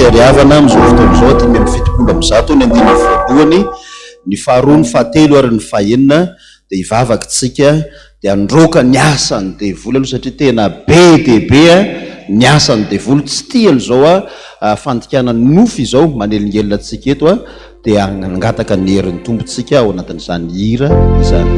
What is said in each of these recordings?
ariavana amin'izao fotoana izao 570 ny andiny voalohany ny faharoa ny fahatelo ary ny fahaenina dia hivavakintsika dia androka ny asany devoly aloha satria tena be dehibe ny asany devoly tsy tiany izao fandikana nofy izao manelingelina antsika eto dia angataka ny herin'ny tompontsika ao anatin'izany hira izany.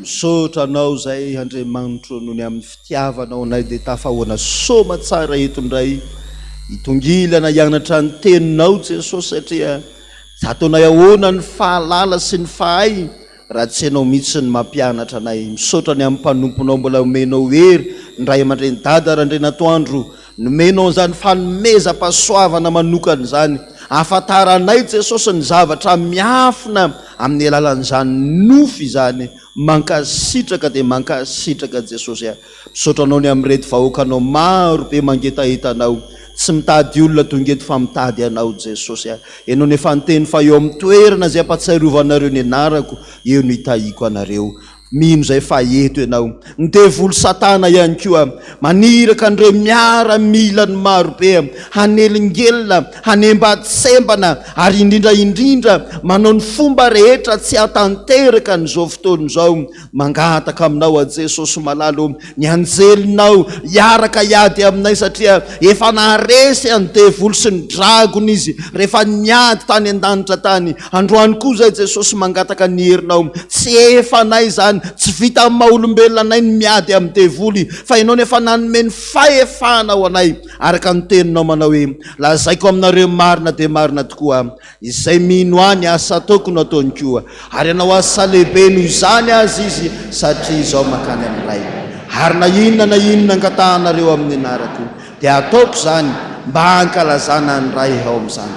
Misotra anao zay Andriamanitra noho ny amin'ny fitiavanao anay dia tafahoana soma tsara eto indray hitongilana hianatra ny teninao Jesosy satria ataonay ahoana ny fahalala sy ny fahay raha tsy ianao mihitsy ny mampianatra anay. Misotra ny amin'ny mpanomponao mbola omenao hery ndray aman-dreny dada Randrenatoandro nomenao an'izany fanomezam-pahasoavana manokana izany afantaranay Jesosy ny zavatra miafina amin'ny alalan'izany nofy izany mankasitraka dia mankasitraka Jesosy. Misotranao ny amin'ny reto vahoakanao maro be mangetahetanao tsy mitady olona tonga eto fa mitady anao Jesosy. Ianao nefa nyteny fa eo amin'ny toerana izay ampatsiarovanareo ny anarako eo no hitahiko anareo. Mino zay fa eto ianao ny devoly Satana ihany koa maniraka andreo miara-mila ny maro be hanelingelina hanembatsembana ary indrindra manao ny fomba rehetra tsy hatanteraka n'izao fotoana izao mangataka aminao a Jesosy malalo ny anjelinao hiaraka hiady aminay satria efa naharesy any devoly sy ny dragona izy rehefa niady tany an-danitra tany. Androany koa zay Jesosy mangataka ny herinao tsy efa nay zany tsy vita amin'ny maha-olombelona anay ny miady amin'ny devoly fa ianao nefa nanome ny fahefana ao anay araka ny teninao manao hoe lazaiko aminareo marina dia marina tokoa izay mino any asa ataoko no ataony koa ary ianao asa lehibe noho izany azy izy satria izao makany amin'ray ary na inona angatahanareo amin'ny anarako dia ataoko zany mba hankalazana ny ray ao amin'izany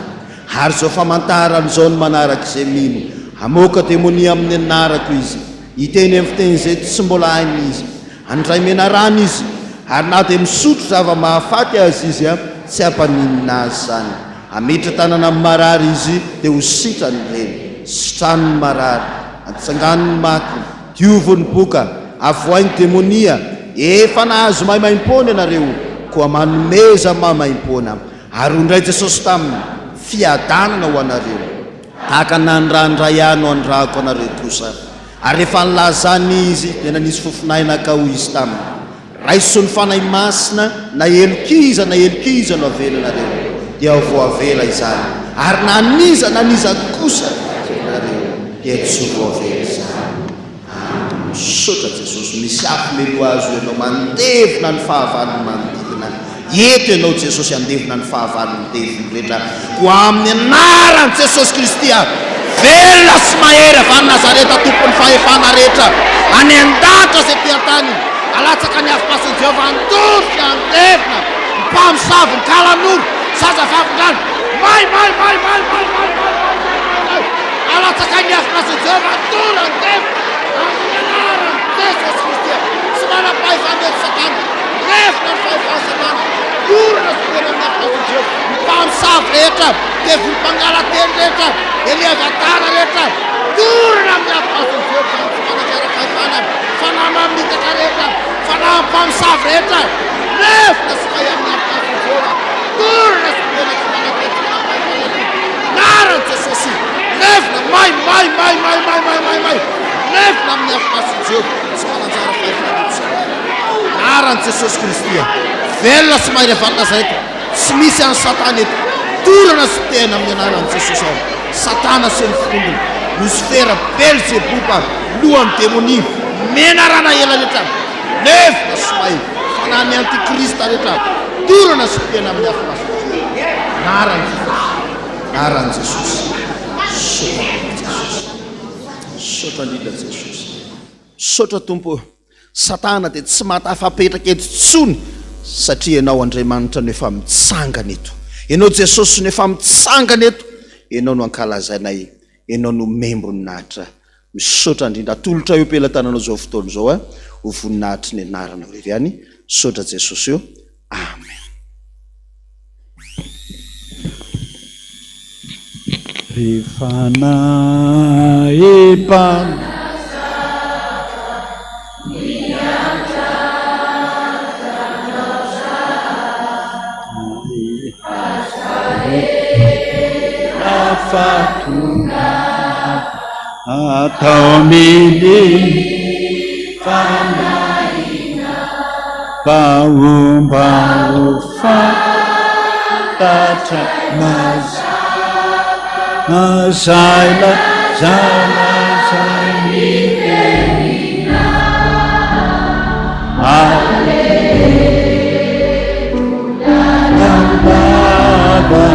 ary zao famantaran'izao ny manaraka izay mino hamoaka demonia amin'ny anarako izy hiteny amin'ny fiteny izay tsy mbola hainy izy andray mena rano izy ary na dia misotro zava-mahafaty azy izy tsy hampaninina azy zany amiditra tanana amin'ny marary izy dia ho sitrany reny sitranony marary atsanganony maty diovony boka avoainy demonia efa nahazo maimaimpona ianareo koa manomeza maimaimpona ary ondray Jesosy taminy fiadanana ho anareo tahaka nandrandray ano andrako anareo kosa ary rehefa nilazany izy dia nanisy fofonaina ka ho izy taminy raiso ny fanay masina na elokiza no avelanareo dia voavela izany ary naniza kosa nareo dia tsy voavela izany. Misotra Jesosy misy afo melo azo ianao mandevina ny fahavalony manodidina eto ianao Jesosy andevina ny fahavalony deviny rehetra ko amin'ny anaran'i Jesosy Kristy velona sy mahery avy any Nazareta tompony fahefana rehetra any an-datra izay teatany alatsaka ny afo-pasiny Jehovah andofy andevina mpamosavy ny kalan'olo Saza fahafolana. Alatsaka ny afina Jehova tona ny tefo amin'ny anaran'i Jesosy Kristy. Sy manam-pahefana Satana. Refona ny fahefana Satana. Orona sy tena amin'ny afina Jehova. Mpamosavy rehetra, devolim-pangalateny rehetra, elevatara rehetra. Orona amin'ny afina Jehova. Sy manajara fahefana. Fanahy mamitatra rehetra, fanahy mpamosavy rehetra. Refona sy mahay amin'ny afina Jehova. Orona sy tena sy manajara naran'i Jesosy. Refona mai. Refona amin'ny afina Jehova. Sy manajara fahefana. Naran'i Jesosy Kristy. Velona sy mahay rehefa Nazareta. Tsy misy an'ny Satana eto. Torana sy tena amin'ny anaran'i Jesosy ao. Satana sy ny fitondrony. Lucifera, Belzebuba, lohan'ny démonie. Menarana ela rehetra. Refona sy mahay. Fanahy ny antikrista rehetra. Torana sy tena amin'ny afina naran'i Jesosy. Naran'i Jesosy. Sotra lila Jesosy. Sotra Tompo. Satana dia tsy matafapetraka eto tsony satria ianao Andriamanitra no efa mitsangana eto. Ianao Jesosy no efa mitsangana eto. Ianao no ankalazainay. Ianao no membronahitra. Misotra indrindra atolotra eo pelantananao zao fotoana zao ho voninahitry ny anarana rery ihany. Sotra Jesosy eo. Amen. Rehefa naepana atao mily fanaina baomba ho fantatra Zaila milena Baba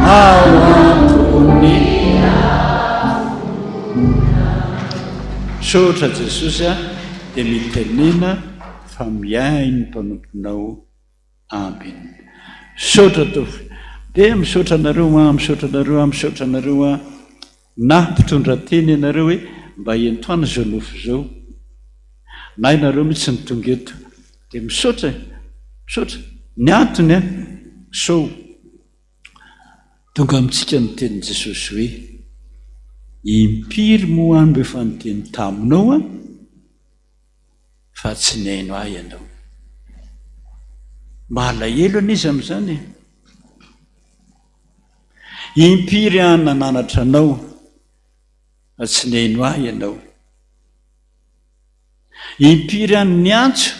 awakunia. Sotra Jesosy dia mitenena fa miainy mpanomponao ambiny. Sotra tovy dia misotra nareo na mpitondra teny ianareo hoe mba entoana zao nofo zao na ianareo mitsy nitonga eto dia misotra ny antony so tonga amintsika ny tenin' Jesosy hoe impiry moa any mbe fa niteny taminao fa tsy niaino ahy ianao. Malahelo anizy amin'izany. Impiry any nananatra anao fa tsy niaino ahy ianao. Impiry any niantso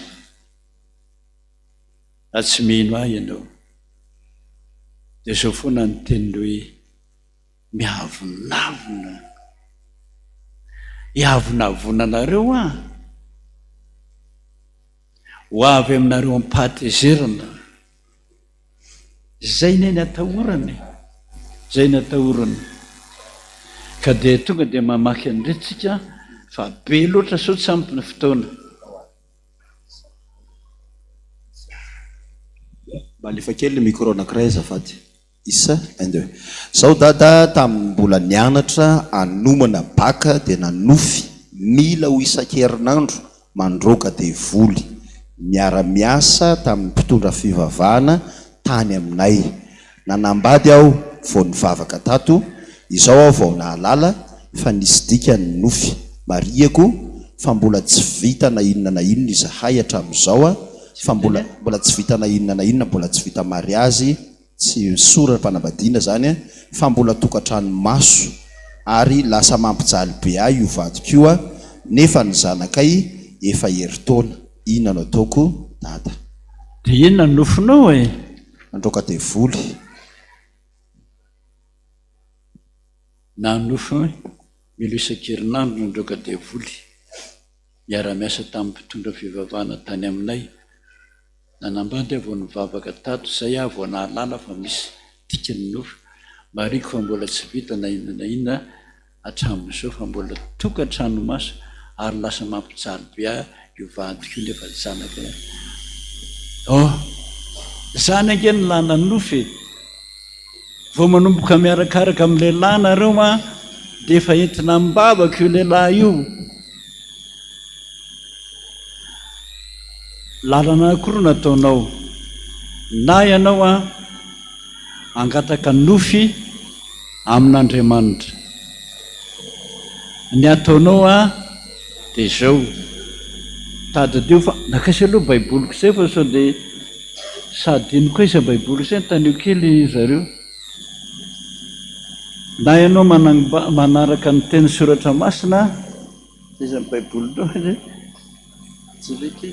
fa tsy mino ahy ianao. Dia zao foana ny teniny hoe miavonavonanareo ho avy aminareo ampatezerana. Zay ny atahorany. Ka dia tonga dia mamaky an'iretsika fa be loatra sao tsy ampy ny fotoana. Malefa kely ny micro anankiray azafady. Isa, ende. Zao dada tamin'ny mbola nianatra anomana baka dia nanofy mila ho isan-kerinandro mandroaka devoly. Miara-miasa tamin'ny mpitondra fivavahana tany aminay. Nanambady aho vao nivavaka tato, izao aho vao nahalala fa nisy dika ny nofy. Mariako fa mbola tsy vita na inona izahay hatramin'izao fa mbola tsy vita na inona mbola tsy vita mariazy, tsy sora-panambadiana zany fa mbola tokantrano maso ary lasa mampijaly be ahy io vadiko nefa ny zanakay efa heritaona. Inona no ataoko dada? Dia inona ny nofinao Androaka devoly. Na nofo milo isan-kerinandro nandroaka devoly. Miara-miasa tamin'ny mpitondra fivavahana tany aminay. Nanambady aho vao nivavaka tato, zay aho vao nahalala fa misy dikany nofo. Mariko fa mbola tsy vita na inona hatramin'izao fa mbola tokantrano maso ary lasa mampijaly be ahy io vadiko nefa zanaka. Zanaka ny lana nofy. vao manomboka miarakaraka amin'ny lehilahy nareo a dia efa entina mibabaka io lehilahy io. Lalana akoro nataonao na ianao a angataka nofy amin'Andriamanitra. Ny ataonao a dia zao tadideo fa nakaiza aloha baiboliko izay fa sao dia sadino koa iza baiboly izay tanio kely zareo. Na ianao manaraka ny teny soratra masina iza baiboly tao tsy veky.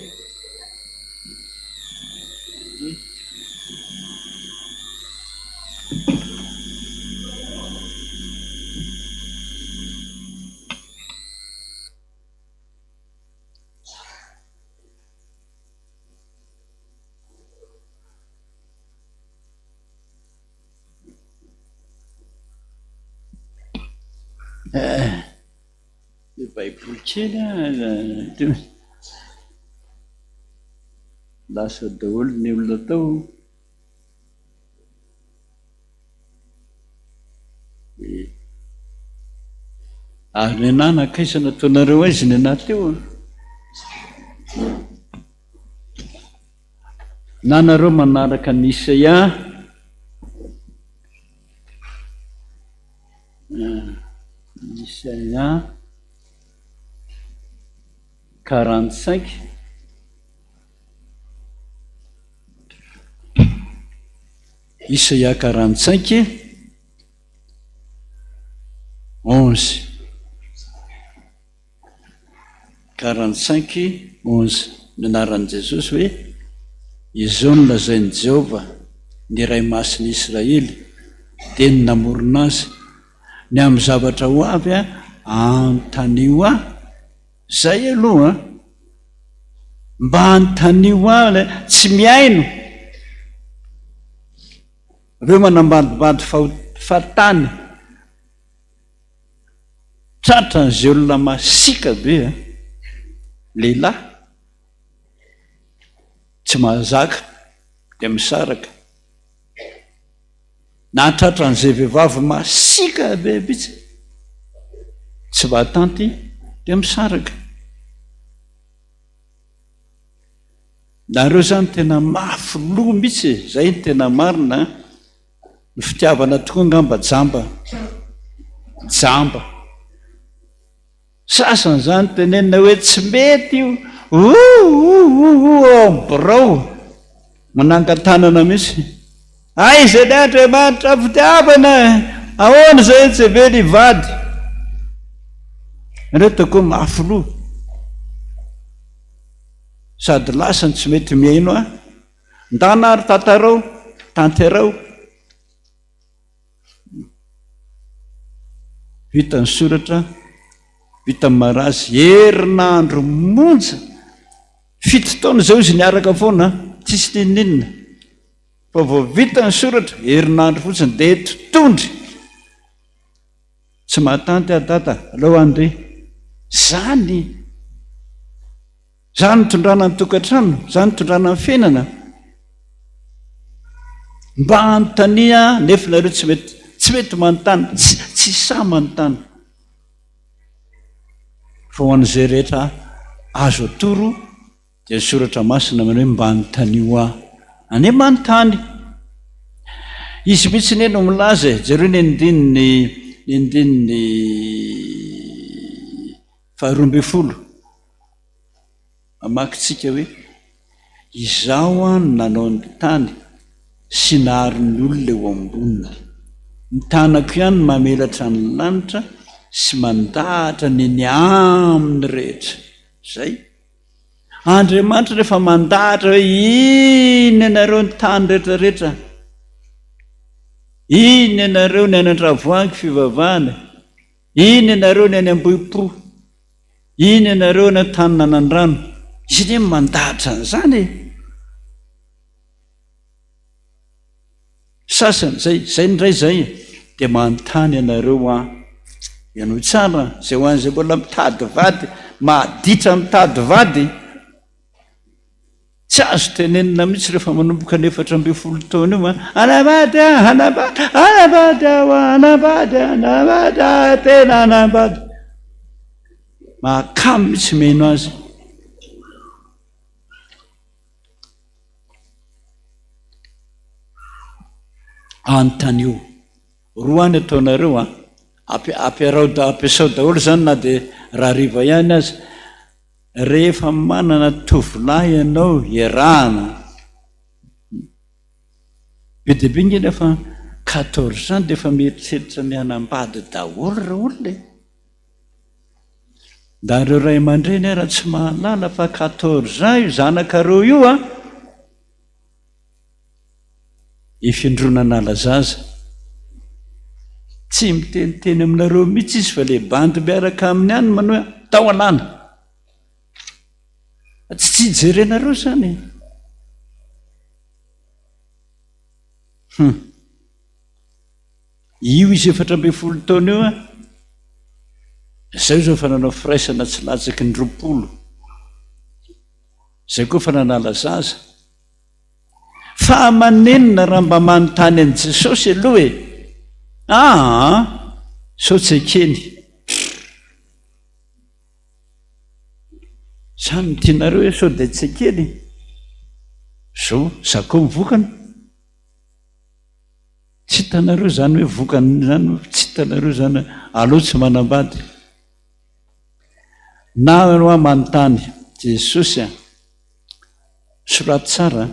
Ny baiboly kely lasa daholo ny olona tao. Ary ny anahy nakaiza nataonareo aizy ny anahy teo na nareo manaraka ny Isaia Isaia 45 Isaia 45 11 45 11 ny anaran'i Jesosy hoe izao no lazain'i Jehova ny Iray Masin'i Israely dia ny namorona azy ny amin'ny zavatra ho avy antanio aho. Zay aloha mba antanio aho tsy miaino reo manambadibady fahatany tratra n'izay olona masika be lehilahy tsy mahazaka dia misaraka na tratra n'izay vehivavy masika be bitsy tsy vatanty dia misaraka. Nareo zany tena mafy loha mihitsy, zay ny tena marina. Ny fitiavana tokoa ngamba jamba sasany zany tenenina hoe tsy mety io birao manangan-tanana mihitsy. Aiza ny Andriamanitra fitiavana, ahoana zay tsy vely hivady. Ireo tokoa mafy loha sady lasany tsy mety miaino ndana ary tanterao vita ny soratra vita ny marazy herinandro monja 7 taona zao izy niaraka foana tsisy ninninina fa vao vita ny soratra herinandro fotsiny dia totondry tsy mahatanty dada alao andre. Zany tondrana ny tokantrano, zany tondrana ny fiainana mba anontania nefa nareo tsy mety manontany, tsy sa manontany fa ho an'izay rehetra azo atoro dia ny soratra masina manao hoe mba anontanio aho ane manontany. Izy mihitsy ny no milaza jereo ny andininy 12 amakitsika hoe izaho nanao ny tany sy nahary ny olona eo amboniny, ny tanako ihany mamelatra ny lanitra sy mandahatra ny amin'ny rehetra. Zay Andriamanitra rehefa mandahatra hoe iny ianareo ny tany rehetrarehetra, iny ianareo ny any an-travoangy fivavahana, iny ianareo ny any ambohipo, iny ianareo ny tany nanan-drano, izy ny mandahatra an'izany. Sasany zay ndray zay dia manontany ianareo ianao tsara zay ho an'izay mbola mitady vady, mahaditra mitady vady, tsy azo tenenina mihitsy rehefa manomboka ny 4 taona io anabady anabady anabady anabady anabady tena anabady mahakamo mihitsy meno azy. Antanio roa any ataonareo ampiasao daholo zany na dia raha riva ihany azy. Rehefa manana tovolahy ianao iarahana be dia be ngeny efa 14 ans dia efa mieritreritra mianambady daholo reo olona. Da reo ray aman-dreny raha tsy mahalala fa 14 ans io zanakareo io ifindrona nala zaza tsy miteniteny aminareo mihitsy izy fa le bandy miaraka amin'ny any manoe tao alana tsy jerenareo zany. Io izy 14 taona io zay zao fa nanao firaisana tsy latsaky ny 20 zay koa fa nanala zaza fa manenina raha mba manontany an' Jesosy aloha sao tsy ekeny zany tianareo hoe sao dia tsy ekeny zao zako mivokana tsy hitanareo zany hoe vokany zany tsy hitanareo zany aloha tsy manambady na roa manontany Jesosy soraty tsara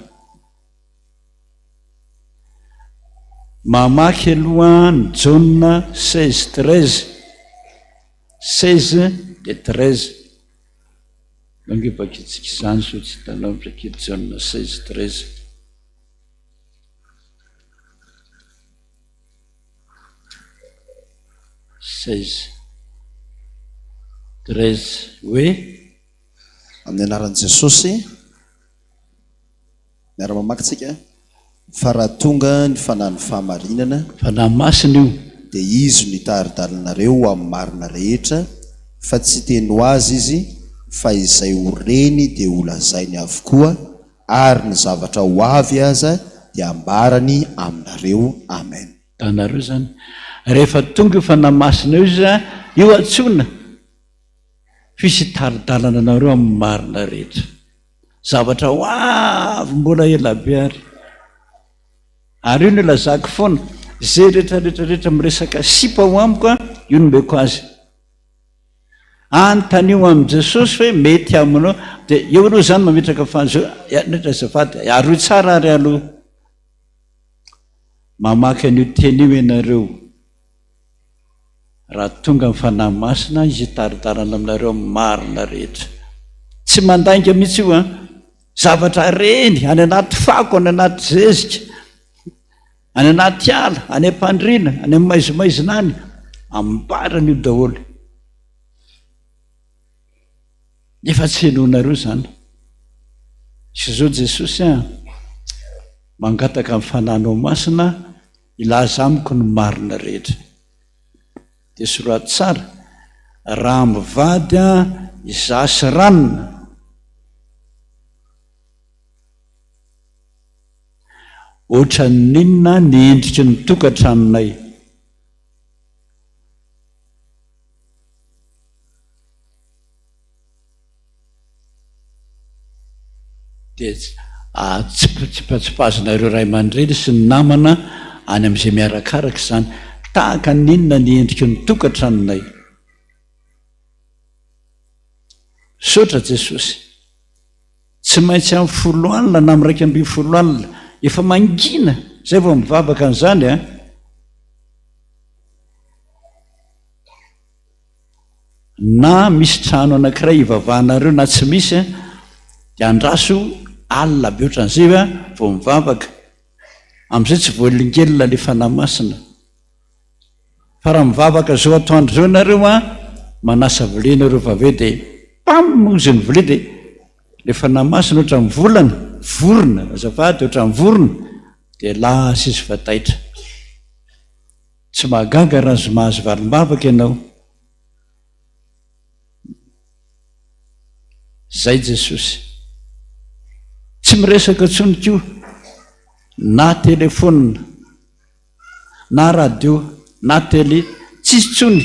mamaky aloha ny Jauna 16:13 16 dia 13 mangebakitsika izany so tsy hitanao ndraiky Jauna 16:13 16:13 hoe amin'ny anaran'i Jesosy miara-mamakitsika fa raha tonga ny fanahy fahamarinana fanahy masina io dia izy no hitaridalinareo amin'ny marina rehetra fa tsy teny ho azy izy fa izay ho reny dia ho lazainy avokoa ary ny zavatra ho avy aza dia ambarany aminareo. Amen. Tanareo zany rehefa tonga io fanahy masina io izy io antsona fisy taridalana anareo amin'ny marina rehetra zavatra ho avy mbola ela be ary io no lazako foana zay rehetrarehetrarehetra miresaka sipa ho amiko io no meko azy antanio amin'i Jesosy hoe mety aminao dia eo aloha zany mametraka fannetra zafady aroy tsara ary aloha mamaky an'io teny io ianareo raha tonga amin'ny fanahy masina izy taridalana aminareo amin'ny marina rehetra tsy mandainga mihitsy io zavatra reny any anaty fako any anaty zezika any anaty ala any am-pandriana any amin'ny maizimaizina any ambarana io daholo efa tsy henonareo zany sy zao Jesosy mangataka amin'ny fanahinao masina ilaza amiko ny marina rehetra dia soraty tsara raha mivady izasy ranona ohatra ninona ny endriky ny tokantranonay dia tsipatsipazonareo ray aman-dreny sy ny namana any amin'izay miarakaraka izany tahaka ninona ny endriky ny tokantranonay. Sotra Jesosy tsy maintsy amin'ny 10 alina na amin'ny 2 alina efa mangina zay vao mivavaka an'izany na misy trano anankiray ivavahanareo na tsy misy dia andraso alina be ohatran'izay vao mivavaka amin'izay tsy voalingelina le fanahy masina fa raha mivavaka zao atoandro zao nareo manasa vilenareo vaveo dia pamozy ny vile dia le fanahy masina ohatra mivolana vorona azafady ohatra mivorona dia lasa izy fataitra tsy mahagaga raha mahazo valim-bavaka ianao. Zay Jesosy tsy tsy miresaka tsony ko na telefona na radio na tele tsisy tsony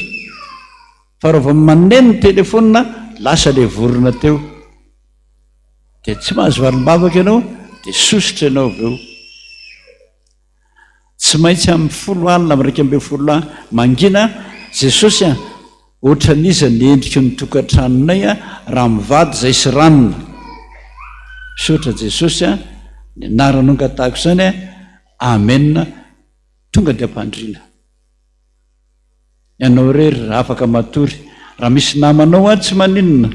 fa raha vao maneno telefona lasa le vorona teo dia tsy mahazo valim-bavaka ianao dia sosotra ianao aveo tsy maintsy amin'ny 10 alina am'raika ambe 10 mangina Jesosy a ohatra n'iza ny endriky ny tokantranonay a raha mivady zay sy ranona sotra Jesosy a ny anaranonga tahako izany a amena tonga dia ampandrina ianao rery afaka matory raha misy namanao a tsy maninona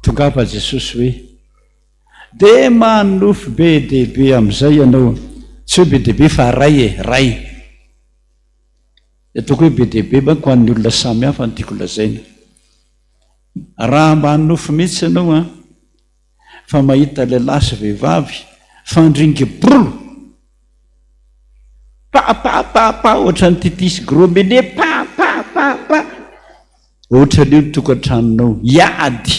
tongapa Jesosy hoe de manofy be dehibe amin'izay ianao tsy hoe be dehibe fa ray ataoko hoe be dehibe manko ho an'ny olona samy hafa ny tiako lazaina raha manofy mihitsy ianao a fa mahita lehilahy sy vehivavy fandringy-bolo pa ohatra ny titisy gromene pa ohatra n'io ny tokantranonao iady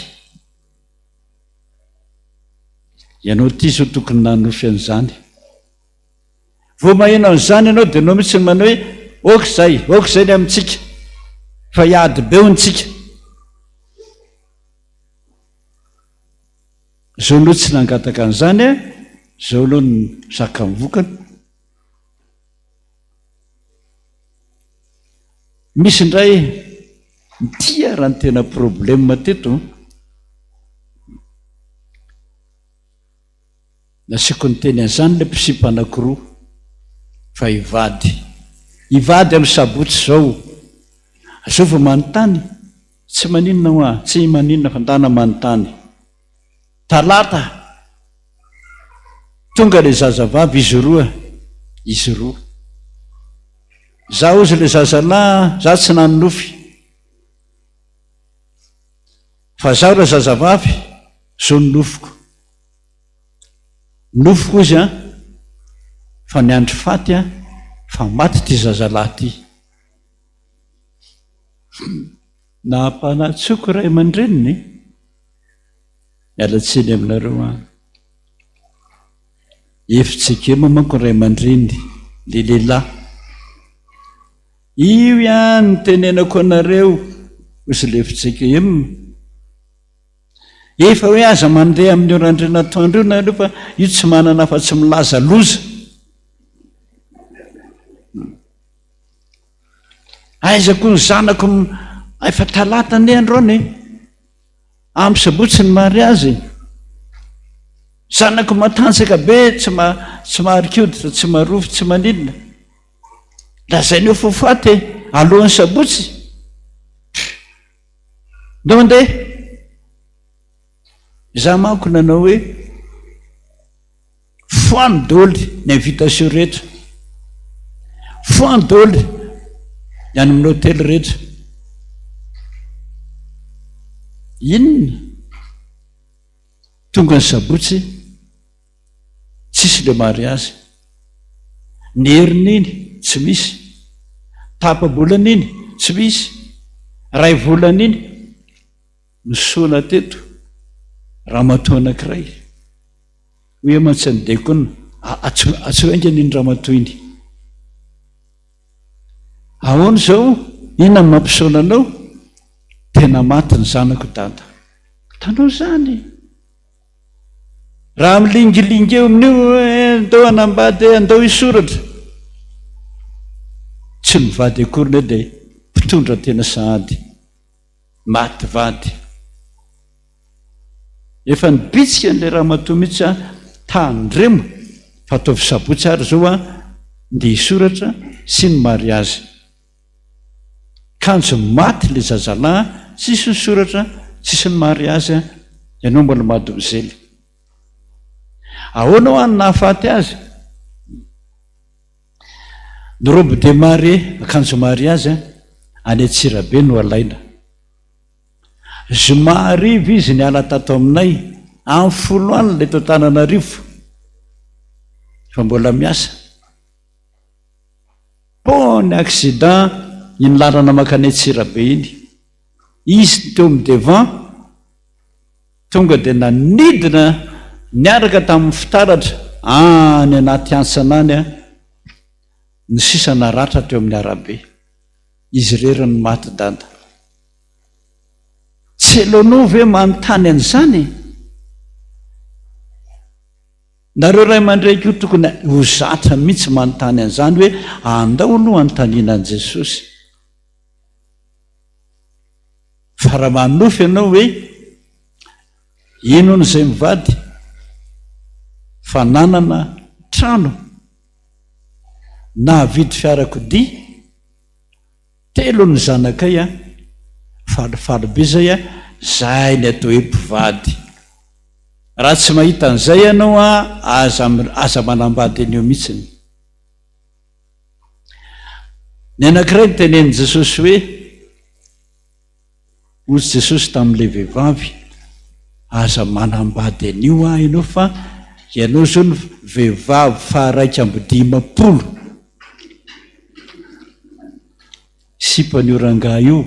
ianao ty zao tokony nanofy an'izany vo maheno an'izany ianao dia anao mihitsy manao hoe okizay ny amintsika fa iady be ontsika zao aloha tsy nangataka an'izany a zao aloha ny zaka mivokana misy indray tia raha ny tena problema teto nasiako ny teny an'izany le mpisipy anankiroa fa hivady amin'ny sabotsy zao vao manontany tsy maninona ho a tsy maninona fa ndana manontany talata tonga le zazavavy izy roa za ozy le zazalahy za tsy nanonofy fa zaho le zazavavy zao nofiko izy a fa ny andro faty a fa maty ty zazalahy ty nampanatsoko ray aman-dreniny mialatsiny aminareo a efitsika manko ray aman-dreny le lehilahy io ihany ny tenenako anareo ozy le efitsika efa hoe aza mandeha amin'ny orandrenatoandro io nareo fa io tsy manana fa tsy milaza loza aizako ny zanako efa talata ny androany amin'ny sabotsy ny mariazy zanako matanjaka be tsy maharikoditra tsy marovy tsy maninona lazain'eo fofaty alohan'ny sabotsy ndao andeha za manko nanao hoe foany doly ny invitation rehetra foany doly ny any amin'ny hôtely rehetra inona tonga ny sabotsy tsisy le mariazy ny herin'iny tsy misy tapabolan'iny tsy misy ray volan'iny misona teto raha matoa anankiray hoe mantsy ny dekona atsoaingan'iny raha matoa iny ahoana zao inona ny mampisaonanao tena maty ny zanako dada tanao zany raha milingilingy eo amin'io andao anambady andao isoratra tsy mivady akorina dia mpitondra tena sahady maty vady efa nibitsika n'lay raha matoa mihitsy a tandremo fa ataovy sabotsy ary zao a ndia hisoratra sy ny mariazy kanjo maty le zazalahy tsisy ny soratra tsisy ny mariazy a ianao mbola madomizely ahoana ho any nahafaty azy ny robe de mari akanjo mariazy a any Antsirabe no alaina zomarivo izy ny ala tato aminay amin'ny 10 alina le Tananarivo fa mbola miasa pony accident iny lalana makany Antsirabe iny izy teo amin'ny devant tonga dia nanidina niaraka tamin'ny fitaratra any anaty ansana any a ny sisana ratra teo amin'ny arabe izy reriny maty dada tsy elonao ve manontany an'izany nareo ray aman-draiky io tokony ho zatra mihitsy manontany an'izany hoe andao aloha anontaniana an' Jesosy fa raha manofy ianao hoe ino n'izay mivady fa nanana trano na vidy fiarakodia telo ny zanakay a falifaly be zay a zay ny atao hoe mpivady raha tsy mahita an'izay ianao a aza manambady an'io mihitsiny ny anankiray ny tenenin' Jesosy hoe ozy Jesosy tamin'ilay vehivavy aza manambady an'io a ianao fa ianao zao ny vehivavy faharaika amby 50 sipan'io rangaha io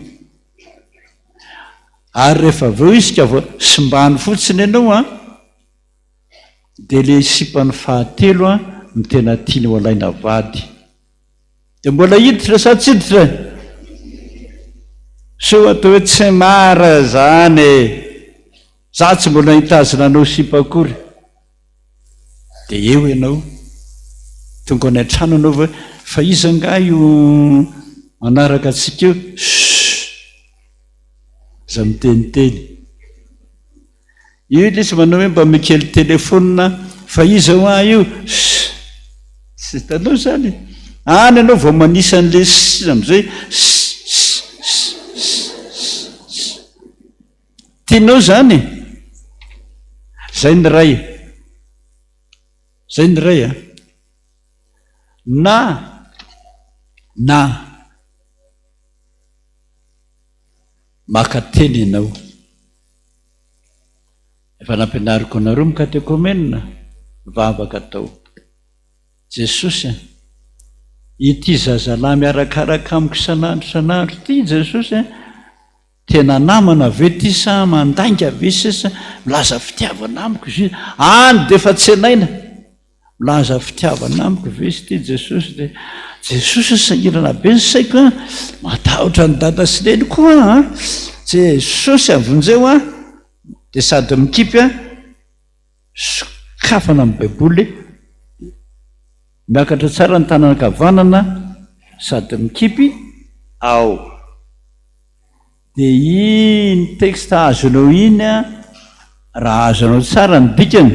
ary rehefa aveo izy ka vao simbany fotsiny ianao a dia le sipany fahatelo a ny tena tiany ho alaina vady dia mbola hiditra sa tsy hiditra so atao hoe tsy mara zany za tsy mbola hitazona anao sipa akory dia eo ianao tonga any an-trano anao va fa iza nga io manaraka atsika eo za miteniteny io lesy manao hoe mba mikely telefona fa iza ho a io sy hitanao zany any ianao vao manisan'le am'izay tianao zany zay ny ray a na maka teny ianao efa nampianariko anareo mikatekomenina vavaka tao Jesosy ity zazalahy miarakaraka amiko isanandro ty Jesosy tena namana ve ty sa mandainga ve sisa milaza fitiavana amiko izy any de efa tsy enaina milaza fitiavana amiko ve sy ty Jesosy de Jesosy sahirana be ny saiko a matahotra ny dada sy leny koa a Jesosy avonjeo a de sady mikipy a sokafana amin'ny baiboly miakatra tsara ny tanana kavanana sady mikipy ao dia iny texte azonao iny a raha azonao tsara ny dikany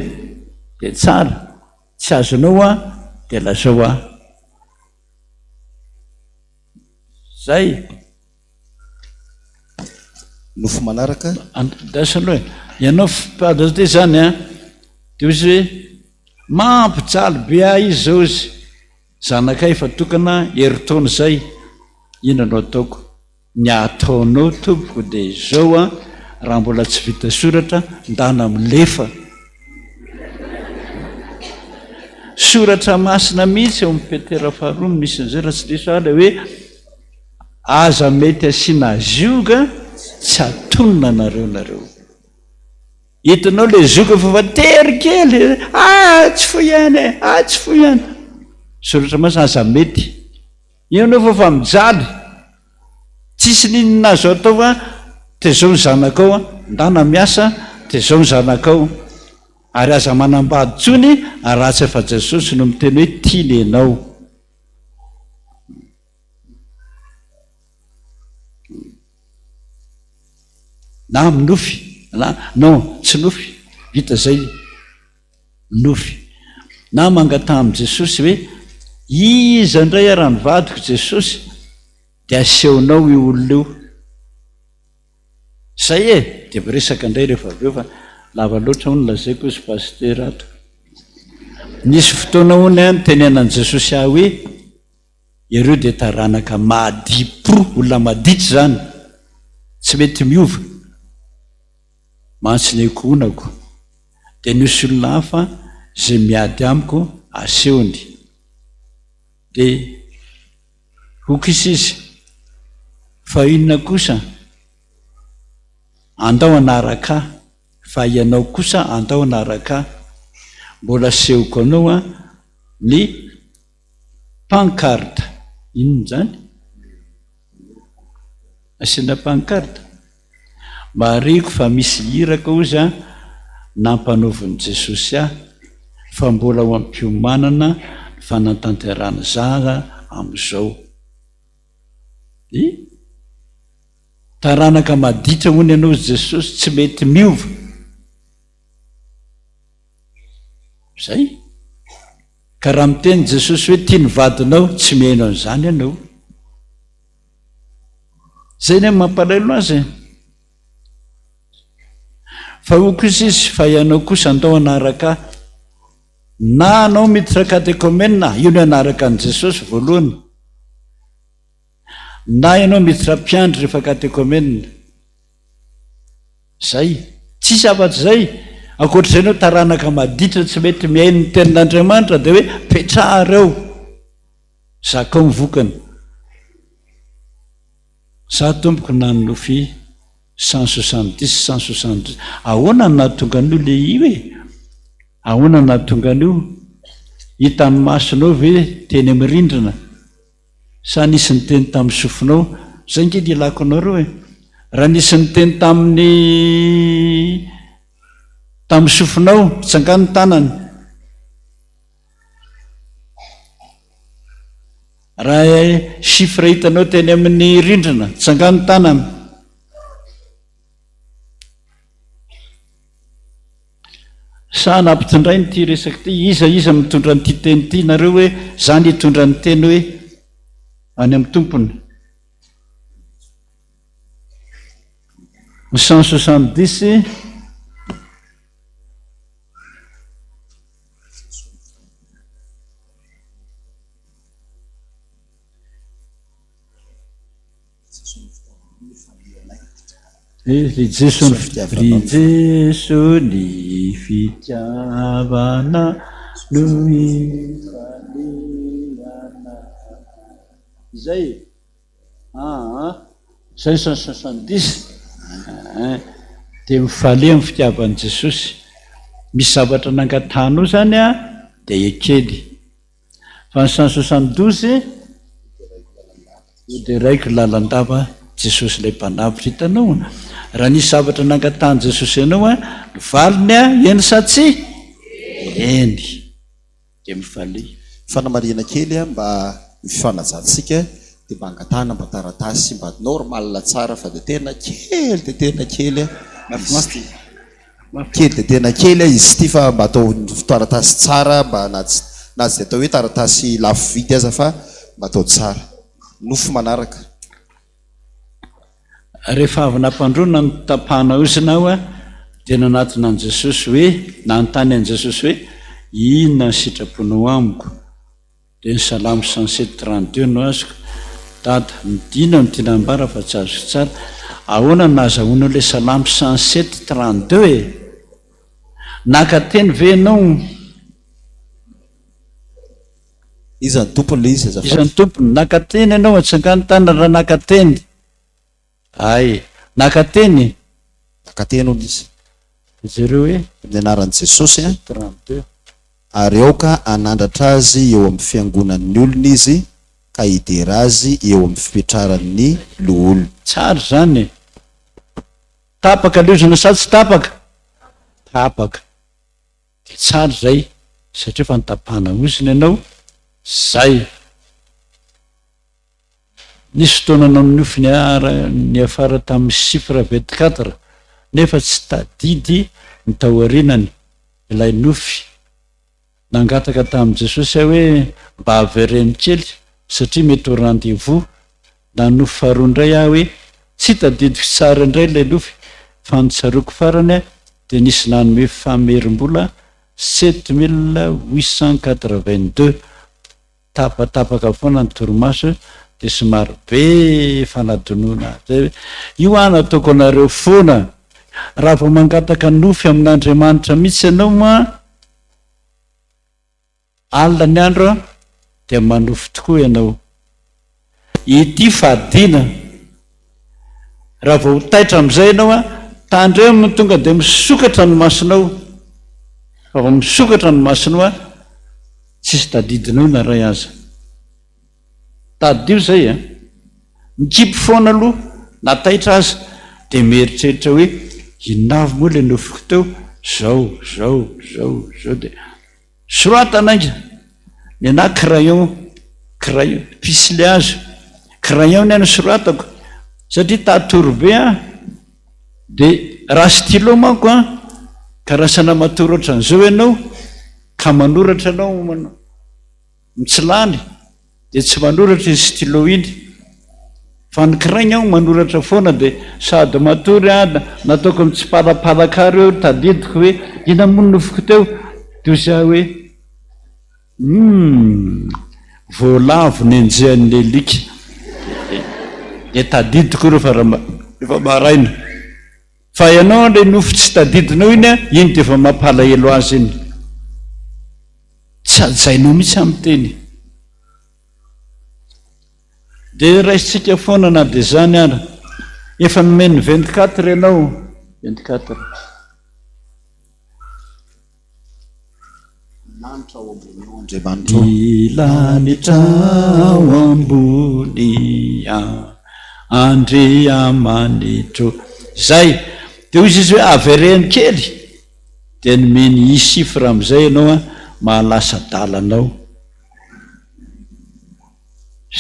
dia tsara tsy azonao a dia lazao a zay nofo manaraka dasaloha ianao fipady ty zany a dia izy hoe mampijaly be a izy zao izy zanakay fa tokana heritaona zay ino anao ataoko ny ataonao tompoko dia izao a raha mbola tsy vita soratra ndana milefa soratra masina mihitsy eo amin'ny Petera faharoa misy an'izay raha tsy diso ala hoe aza mety asiana zioka tsy atonona nareo hitanao le zioka fa tery kely tsy fo ihany tsy fo ihany soratra masina aza mety io fa mijaly tsisy ninona azo atao fa dia zao ny zanakao a ndana miasa dia zao ny zanakao ary aza manambady tsony ary ratsy efa Jesosy no miteny hoe tiany ianao na minofy non tsy nofy vita zay nofy na mangata amin'i Jesosy hoe iza indray ara nivadiko Jesosy dia asehonao io olona io zay dia miresaka indray rehefa aveo fa lava loatra ho nolazaiko izy pasteur ato nisy fotoana hony a nytenenan' Jesosy ah hoe ireo dia taranaka madipro olona maditra zany tsy mety miova mantsy ny konako dia nisy olona hafa zay miady amiko asehony dia hokisy izy fa inona kosa andao anaraka fa ianao kosa andao anaraka mbola sehoko anao a ny pankarta. Inona zany? Asiana pankarta. Mariko fa misy hiraka ozy a nampanaoviny Jesosy ahy fa mbola ho ampiomanana fanatanterana zaza am'izao. Taranaka maditra hono ianao Jesosy tsy mety miova. Zay. Ka raha miteny Jesosy hoe tia ny vadinao, tsy miheno an'izany ianao. Zay ny mampalaelo azy. Fa ho kosa izy fa ianao kosa andao anaraka na anao miditra katekomena, io no anaraka an' Jesosy voalohany. Na ianao miditra mpiandry rehefa katekomena. Zay. Tsisy afa-tsy zay. Ankoatr'izay ianao taranaka maditra tsy mety mihaino ny tenin'Andriamanitra dia hoe petrahary ao. Zakao mivokany. Za tompoko nanofy 170. Ahoana no nahatonga an'io le io e? Ahoana no nahatonga an'io? Hitan'ny masonao ve teny amin'ny rindrina? Sa nisy ny teny tamin'ny sofinao? Zay nge ny ilako anareo e. Raha nisy ny teny tamin'ny sofinao, tsangano ny tanany. Raha chiffre hitanao teny amin'ny rindrina, tsangano ny tanany. Sa nampitondray nyty resaka ty, iza mitondra nyty teny ty nareo hoe zany hitondra ny teny hoe any amin'ny tompony. 170. Ry Jeso ny fitiavana no ifaliana. Zay. Zay 170. Dia mifaly amin'ny fitiavan'i Jesosy. Misy zavatra nangatanao zany a dia ekely. Fa ny 172 dia raiko lalandava Jesosy ilay mpanavitra. Hitanao raha nisy zavatra nangatany Jesosy ianao a valiny a eny sa tsy eny dia mifaly. Fanamarihana kely a mba mifanajantsika dia mba angatana mba taratasy mba normal tsara fa dia tena kely dia tena kely kely dia tena kely izy ty fa mba atao taratasy tsara mba na tsy dia atao hoe taratasy lafo vidy aza fa mba atao tsara. Nofo manaraka. Rehefa avy nampandrona ny tapahana osinao a dia nanatona an' Jesosy hoe nanontany an' Jesosy hoe inona ny sitraponao amiko? Dia ny Salamo 107:32 no azoko. Dada midina no tiana ambara fa tsy azo tsara. Ahoana no nahazahoana ilay Salamo 107:32 e? Naka teny ve ianao? Iza ny tompony le izy azafady? Iza ny tompony? Naka teny ianao atsangano tany raha naka teny. Ay, naka teny. Naka teny hono izy. Zareo hoe amin'ny anaran'i Jesosy a 32. Ary aoka anandratra azy eo amin'ny fiangonan'ny olona izy ka hidera azy eo amin'ny fipetraran'ny loholona. Tsara zany. Tapaka liozana sa tsy tapaka? Tapaka. Tsara zay satria fa nitapahana osina ianao. Zay. Nisy fotoana nanofy ny afara tamin'ny chiffre 24 nefa tsy tadidy ny taorianany ilay nofy. Nangataka tamin'i Jesosy aho hoe mba avereny kely satria mety ho rendez-vous. Nanofy faharoa indray aho hoe tsy tadidiko tsara indray ilay nofy fa nitsaroako farany dia nisy nanome famerim-bola 7882. Tapatapaka foana ny torimaso dia somary be fanadonoana. Io ana ataoko anareo foana. Raha vao mangataka nofy amin'Andriamanitra mihitsy ianao ma alina ny andro dia manofy tokoa ianao. Ity fahadiana. Raha vao taitra amin'izay ianao tandremo no tonga dia misokatra ny masonao. fa va misokatra ny masino a tsisy tadidinao na ray aza tadio zay a mikipy foana aloha nataitra azy de mieritreritra hoe inavy moa le nofiko teo zao de soratanainga ny ana crayon pisle azy crayon ny any soratako satria tatory be a de raha stylo manko a karasana matoratra an'izao ianao ka manoratra anao mitsilany de tsy manoratra izy stylo iny fa ny crayon ao manoratra foana de sady matory a nataoko mitsipalapalaka reo tadidiko hoe ina mono nofiko teo dosa hoe voalavo ny enjehan'ny lelika de tadidiko rehefa maraina fa ianao le nofo tsy tadidinao iny a iny de efa mampalahelo azy iny tsy ajainao mihitsy amin'ny teny de raisitsika foana na de zany ara efa nomeny 24 ianao 24 ilanitra ao ambony andriamanitro zay de hozy izy hoe avereny kely de nomeny isifra am'izay ianao a mahalasa dalanao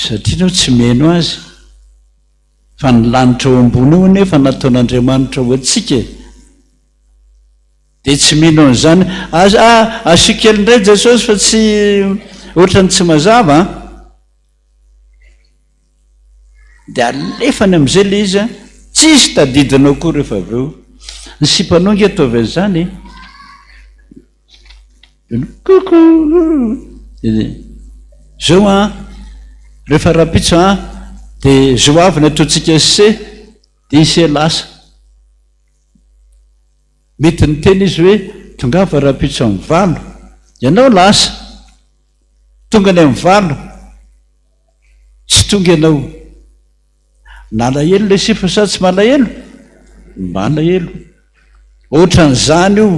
satria nao tsy meno azy fa ny lanitra ao ambony eo nefa nataon'Andriamanitra ho atsika de tsy mino an'izany asikely indray Jesosy fa tsy ohatrany tsy mazava de alefany am'izay le izy a tsisy tadidinao koa rehefa aveo ny sipanao nge ataovy an'izany zao a rehefa rapitso a de zo avy ny ataontsika se de ise lasa mety ny teny izy hoe tonga fa rapitso amin'ny valo ianao lasa tonga ny amin'ny valo tsy tonga ianao nalahelo le sifa sa tsy malahelo malahelo ohatran'izany io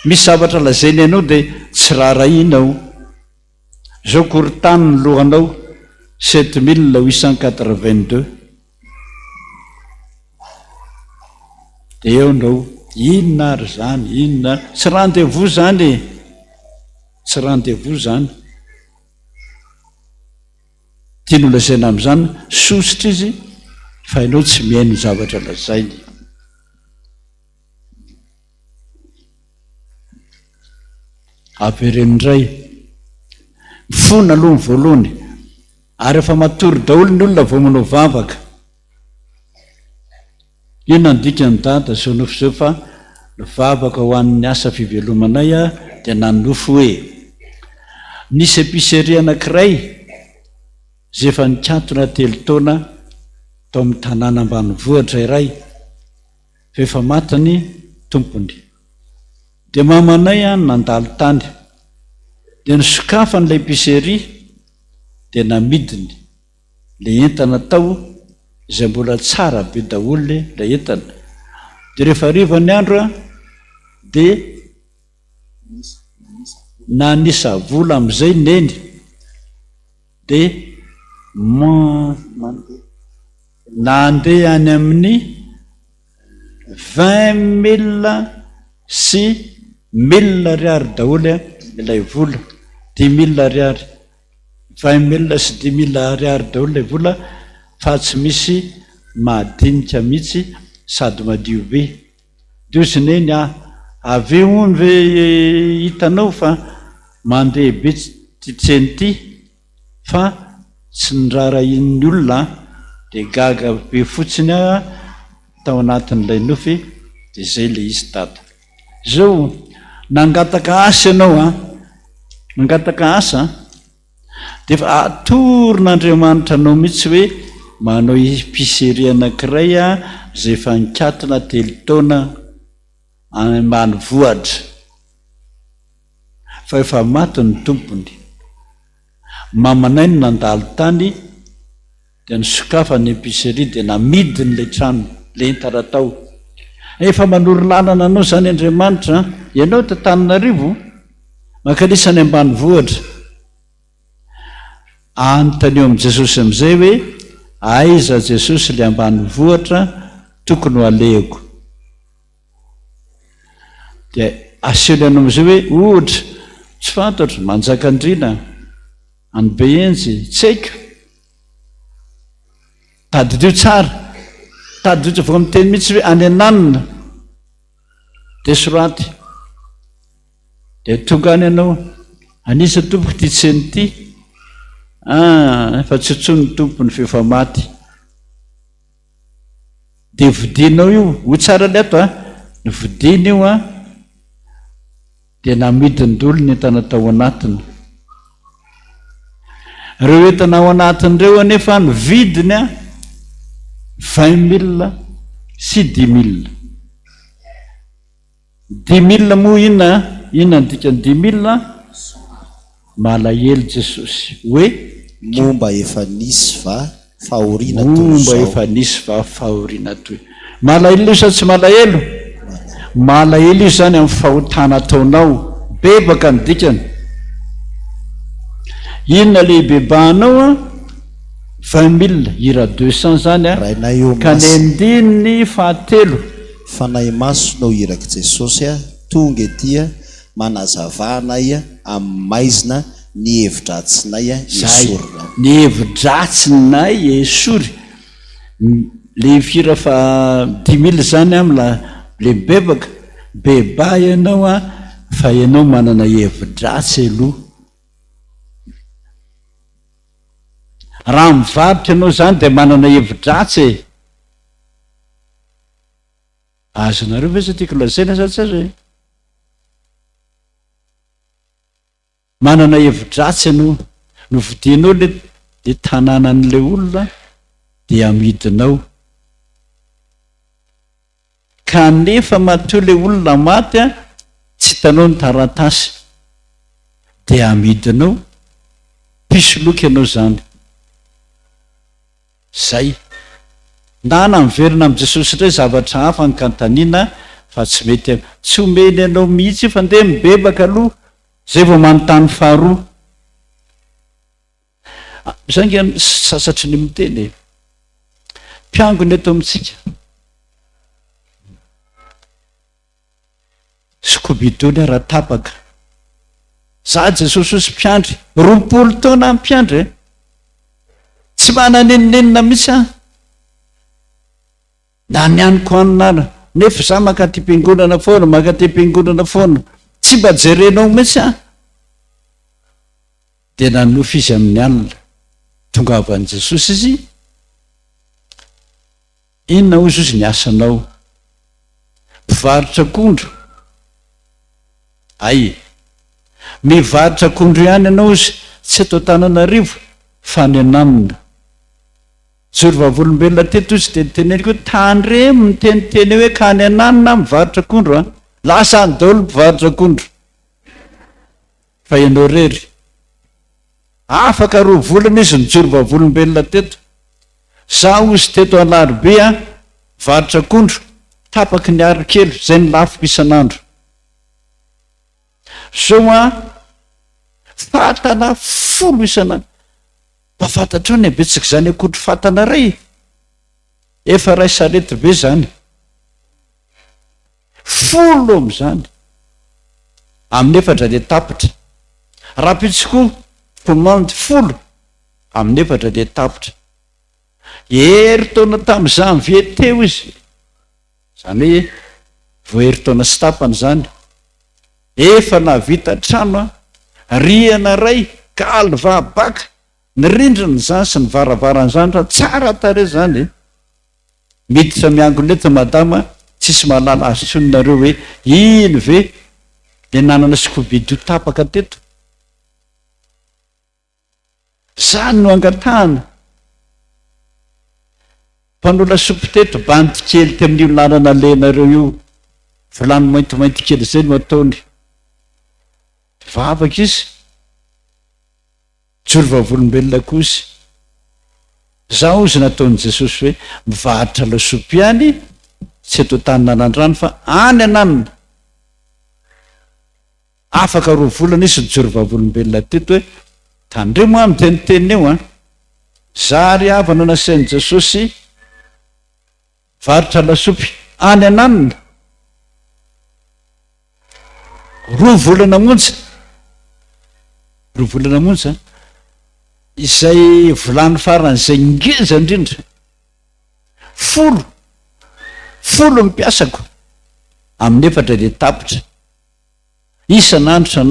misy zavatra lazainy ianao de tsy rarahinao zao korotany ny lohanao 7882 de eo ndao inona ary zany inona tsy rendez-vous zany tsy rendez-vous zany tiano lazaina am'izany sositra izy fa ianao tsy mihaino zavatra lazainy averendray mifona aloha ny voalohany ary efa matory daholo ny olona vao manao vavaka io nandikany dada zao nofo zao fa vavaka ho an'ny asa fivelomanay a de nanofo hoe nisy épicerie anankiray zay efa nikatona telo taona tao amin'ny tanàna ambanivohitra iray fa efa matiny tompony de mamanay a nandalo tany de nisokafany le épicerie de namidiny le entana tao izay mbola tsara be daholo le entana de rehefa ariva ny andro a de nanisa vola am'izay neny de nandeha any amin'ny 20 000 sy 1000 ariary daholo a ilay vola 10 000 ariary 20 000 sy 10 000 ariary daholo ilay vola fa tsy misy mahadinika mihitsy sady madio be de ozy neny avy ony ve hitanao fa mandeha be tytseny ty fa tsy nirara in'ny olona de gaga be fotsiny a tao anatin'ilay nofy de zay le izy dada zao nangataka asa ianao nangataka asa de fa atoron'Andriamanitra anao mihitsy hoe manao épicerie anankiray zay efa nikatona telo taona ambanivohitra fa efa maty ny tompony mamanay no nandalo tany de nisokafany épicerie de namidiny le trano le entana tao efa manoro lalana anao zany Andriamanitra, ianao Tananarivo mankanisany ambany vohitra, anontany eo amin'i Jesosy amin'izay hoe aiza Jesosy le ambany vohitra tokony ho alehako, dia asehony anao amin'izay hoe ohatra tsy fantatro, manjakandrina, anybehenjy, tsy haiko, tadidio tsara, tadidio vao miteny mihitsy hoe any ananina dia soraty, dia tonga any ianao anisa tompoko ty tseny ty, efa tsy tsony tompony fefa maty, dia vidinao io ho tsara le ato ny vidina io dia namidiny-dolo ny entana tao anatiny. Ireo entana ao anatin'ireo anefa ny vidiny 20,000 sy 10,000. 10,000 moa inona ny dikany 10,000? Malahelo Jesosy hoe momba efa nisy va fahoriana momba efa nisy va fahoriana toy. Malahelo io sa tsy malahelo? Malahelo io zany amin'ny fahotana ataonao, bebaka ny dikany. Inona lehibebanao 20,000 ira 200 zany ka ny andininy fahatelo. Fanahy masonao iraka Jesosy tonga etya manazavahnay amin'ny maizina ny hevidratsinay esorina. Ny hevidratsinay esory le fira fa 10,000 zany amla le bebaka beba ianao fa ianao manana hevidratsy aloha. Raha mivarotra ianao zany dia manana hevidratsy. Azonareo ve sa tiako lazaina sa tsy azo? Manana hevidratsy ianao, no vidinao le tanànan'le olona dia amidinao. Kanefa matoa le olona maty tsy hitanao ny taratasy dia amidinao, pisoloka ianao zany. Zay na miverina amin'i Jesosy indray zavatra hafa ny kantaniana fa tsy mety, tsy omeny ianao mihitsy fa ndeha mibebaka aloha zay vao manontany faharoa. Zanga sasatry ny miteny mpiangony eto amintsika skobidony raha tapaka za Jesosy sy mpiandry 20 taona mpiandry tsy mananeninenina mihitsy na nianiko anonana nefa za makaty mpiangonana foana, makaty mpiangonana foana, tsy mba jerenao mihitsy dia nanofa izy amin'ny alina. Tonga avan'i Jesosy izy, inona ozy izy ny asanao? Mpivarotra akondro? Ay, mivarotra akondro ihany ianao izy tsy atao Tananarivo fa ny anamina. Joro vavolombelona teto izy dia niteneniko hoe tandremo niteniteny hoe ka ny ananina mivarotra akondro lasa ny daolo mivarotra akondro. Fa ianao rery afaka 2 volana izy nijoro vavolombelona teto, za ozy teto Alarobia mivarotra akondro, tapaky ny ary kely zay ny lafiko isan'andro. Zao fatana 10 isan'andro. Mba fantatrao ny abetsaka zany akondro fatana ray, efa ray sarety be zany, 10 am'zany amin'ny 4 dia tapitra. Rapitsikoa pomandy 10 amin'ny 4 dia tapitra. Hery taona tamin'ny janvier teo izy, zany hoe vao hery taona sy tapany zany, efa navita trano riana ray kaly vabaka, ny rindriny zany sy ny varavarany zany fa tsara tare zany. Miditra miangona eto madama, tsisy mahalala azy sononareo hoe ino ve le nanana skobido tapaka teto. Zany no angatahana. Mpanola sopo teto bandy kely ty amin'io lalana lenareo io, vilany maintimainty kely zay no ataony. Vavaka izy, joro vavolombelona kozy. Zao izy nataon'i Jesosy hoe mivarotra lasopy ihany tsy eto tanina nandrano fa any ananina afaka roa volana isy nijory vavolombelona teto hoe tandremo a miteniteny eo a zary avana nasain'i Jesosy varotra lasopy any ananina roa volana monja izay volany faran'izay ngeza indrindra folo mipiasako amin'ny efatra de tapitra isan'andro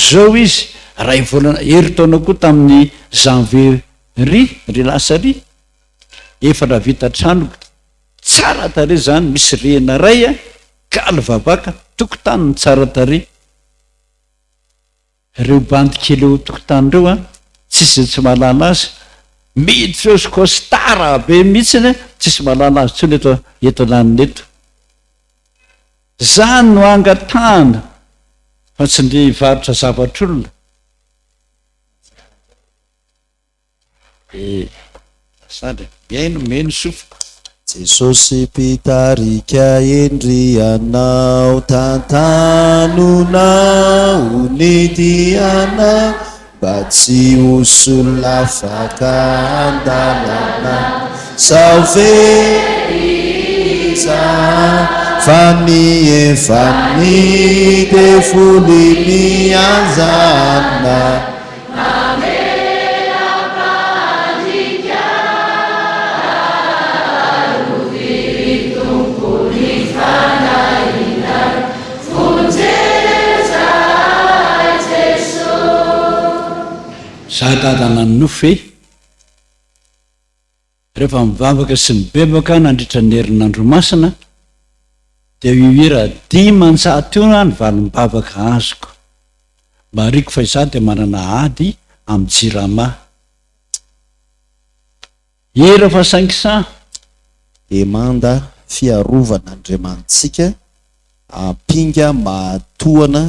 zao izy ray volana heritaona koa tamin'ny janviery ry lasa ry efatra vita tranoko tsara tare zany misy rena ray a galy vavaka tokotaniny tsara tare reo bandy kely eo tokotany reo a tsisy tsy malala azy miditra eo skostara be mihitsiny tsisy malala azy tsony eto lanin'eto zany no angatahana fa tsy ny varotra zavatr'olona sady miaino meno sofoko Jesosy pitarika endrianao tantanonao nidianao mba tsy hosolona afaka andalana sao veriza fa ny efany de foli mianjana zahatadana ny nofo e rehefa mivavaka sy mibebaka nandritra ny herin'andromasina de ira dimanjato io ny valim-bavaka azoko mariko fa iza de manana ady amin'ny jirama hira fa saingisa emanda fiarovan'Andriamantsika ampinga mahatoana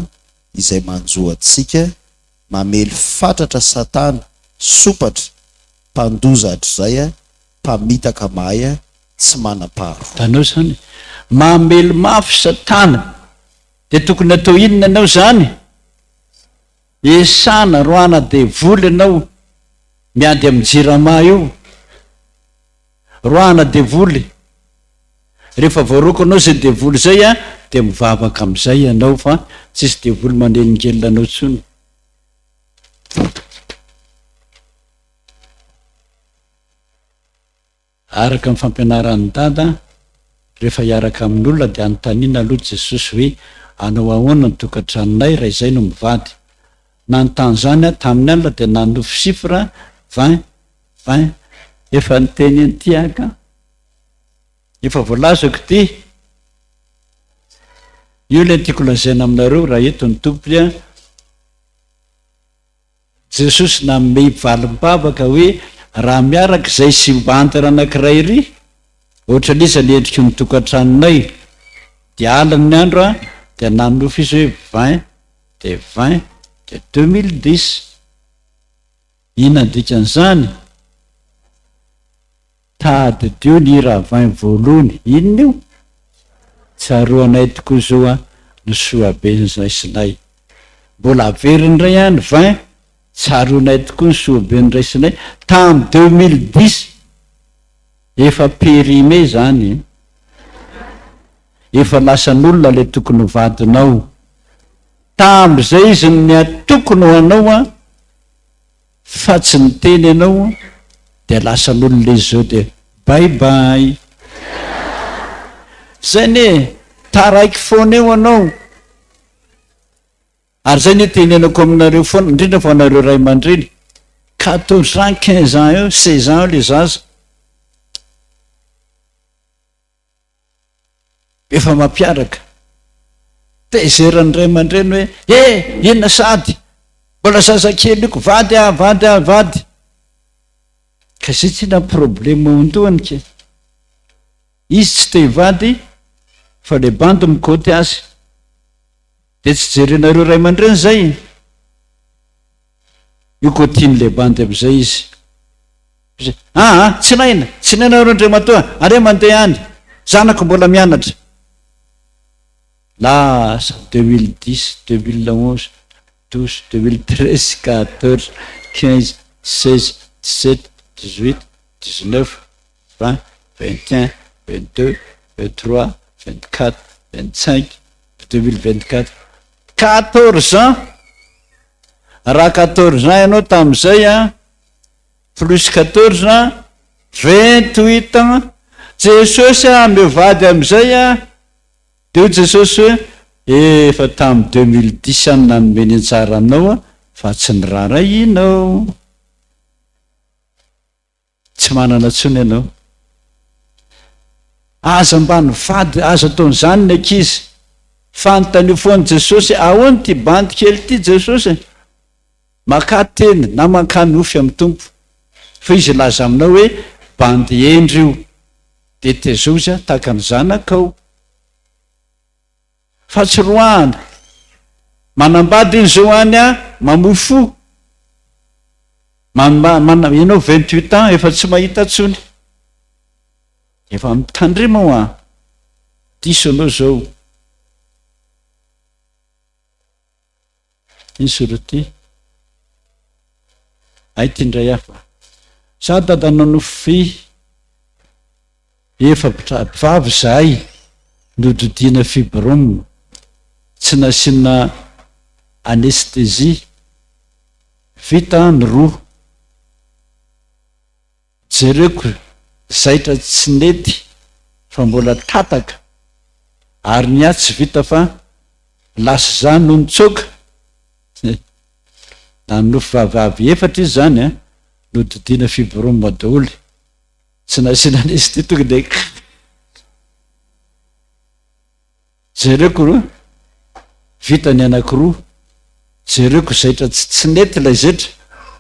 izay manjoatsika mamely fatratra satana sopatra mpandozatra zay a mpamitaka mahay a tsy manam-paharo tanao zany mamely mafy satana de tokony atao inona anao zany esana roana de voly anao miady amin'ny jirama io roana de voly rehefa voaroko anao zay de voly zay a de mivavaka am'izay ianao fa tsisy de voly mandelingelina anao tsony araka amin'ny fampianaran'ny dada rehefa hiaraka amin'olona de anontaniana aloha Jesosy hoe anao ahoana ny tokantranonay raha izay no mivady nanontany zany a tamin'ny alina de nanofo sifra 20 efa niteny antiaka efa voalazako ty io le tiako lazaina aminareo raha eto ny tompony a Jesosy naome valim-bavaka hoe raha miaraka izay sy mbantana anankiray ry ohatra n'iza ny endriky ny tokantranonay de aliny ny andro a de nanofo izy hoe 20 de 2010 ina dikan'izany tady dio ny raha 20 voalohany inona io tsaroanay tokoa zao a no soaben'izay sinay mbola averiny ray any 20 tsaroanay tokoa ny soaben'ny ray sinay tamin'ny 2010 efa périme zany efa lasan'olona le tokony vadinao tam'izay izy ny atokony ho anao a fa tsy niteny anao de lasan'olona izy zao de baibay zay ne taraiky foana eo anao ary zay ny tenenako aminareo foana indrindra fa anareo ray aman-dreny 14 ans 15 ans eo 16 ans le zaza efa mampiaraka tezeran'ny ray aman-dreny hoe inona sady mbola zazakely iko vady ka zay tsy na problema ondohany ke izy tsy te hivady fa le bandy mikoty azy de tsy jerenareo ray aman-dreny zay io kotiany le bandy am'izay izy tsy naina andre matoa are mandeha any zanako mbola mianatra lasa 2010 2011 12 2013 14 15 16 17 18 19 20 21 22 23 24 25 2024 14 ans raha 14 ans ianao tam'izay plus 14 ans 28 ans jesosy mevady am'izay deo jesosy efa tamy 2010 any nanomeny antsara anao fa tsy ny rara inao tsy manana tsony ianao aza mbany vady aza ataony zany ny ankizy fanontany foany jesosy ahoany ty bandy kely ty jesosy maka teny na mankany ofy amin'ny tompo fa izy laza aminao hoe bandy endry io de tezozy tahaka ny zanakao fa tsy roahana manambady iny zao any mamofo ianao 28 ans efa tsy mahita tsony efa mitandrima diso anao zao iny soroty ay ty ndray hafa za dada nanofy efa vavy zahay nododina fibrome tsy nasina anestesie vita ny roa jereko zaitra tsy nety fa mbola tataka ary ny atsy vita fa lasa zany no nitsoka nanofy vavavy efatra izy zany nododina fibrome daholy tsy nasina anestesie tonga de jereko vita ny anakiroa jereko zaitra tsy nety lay zaitra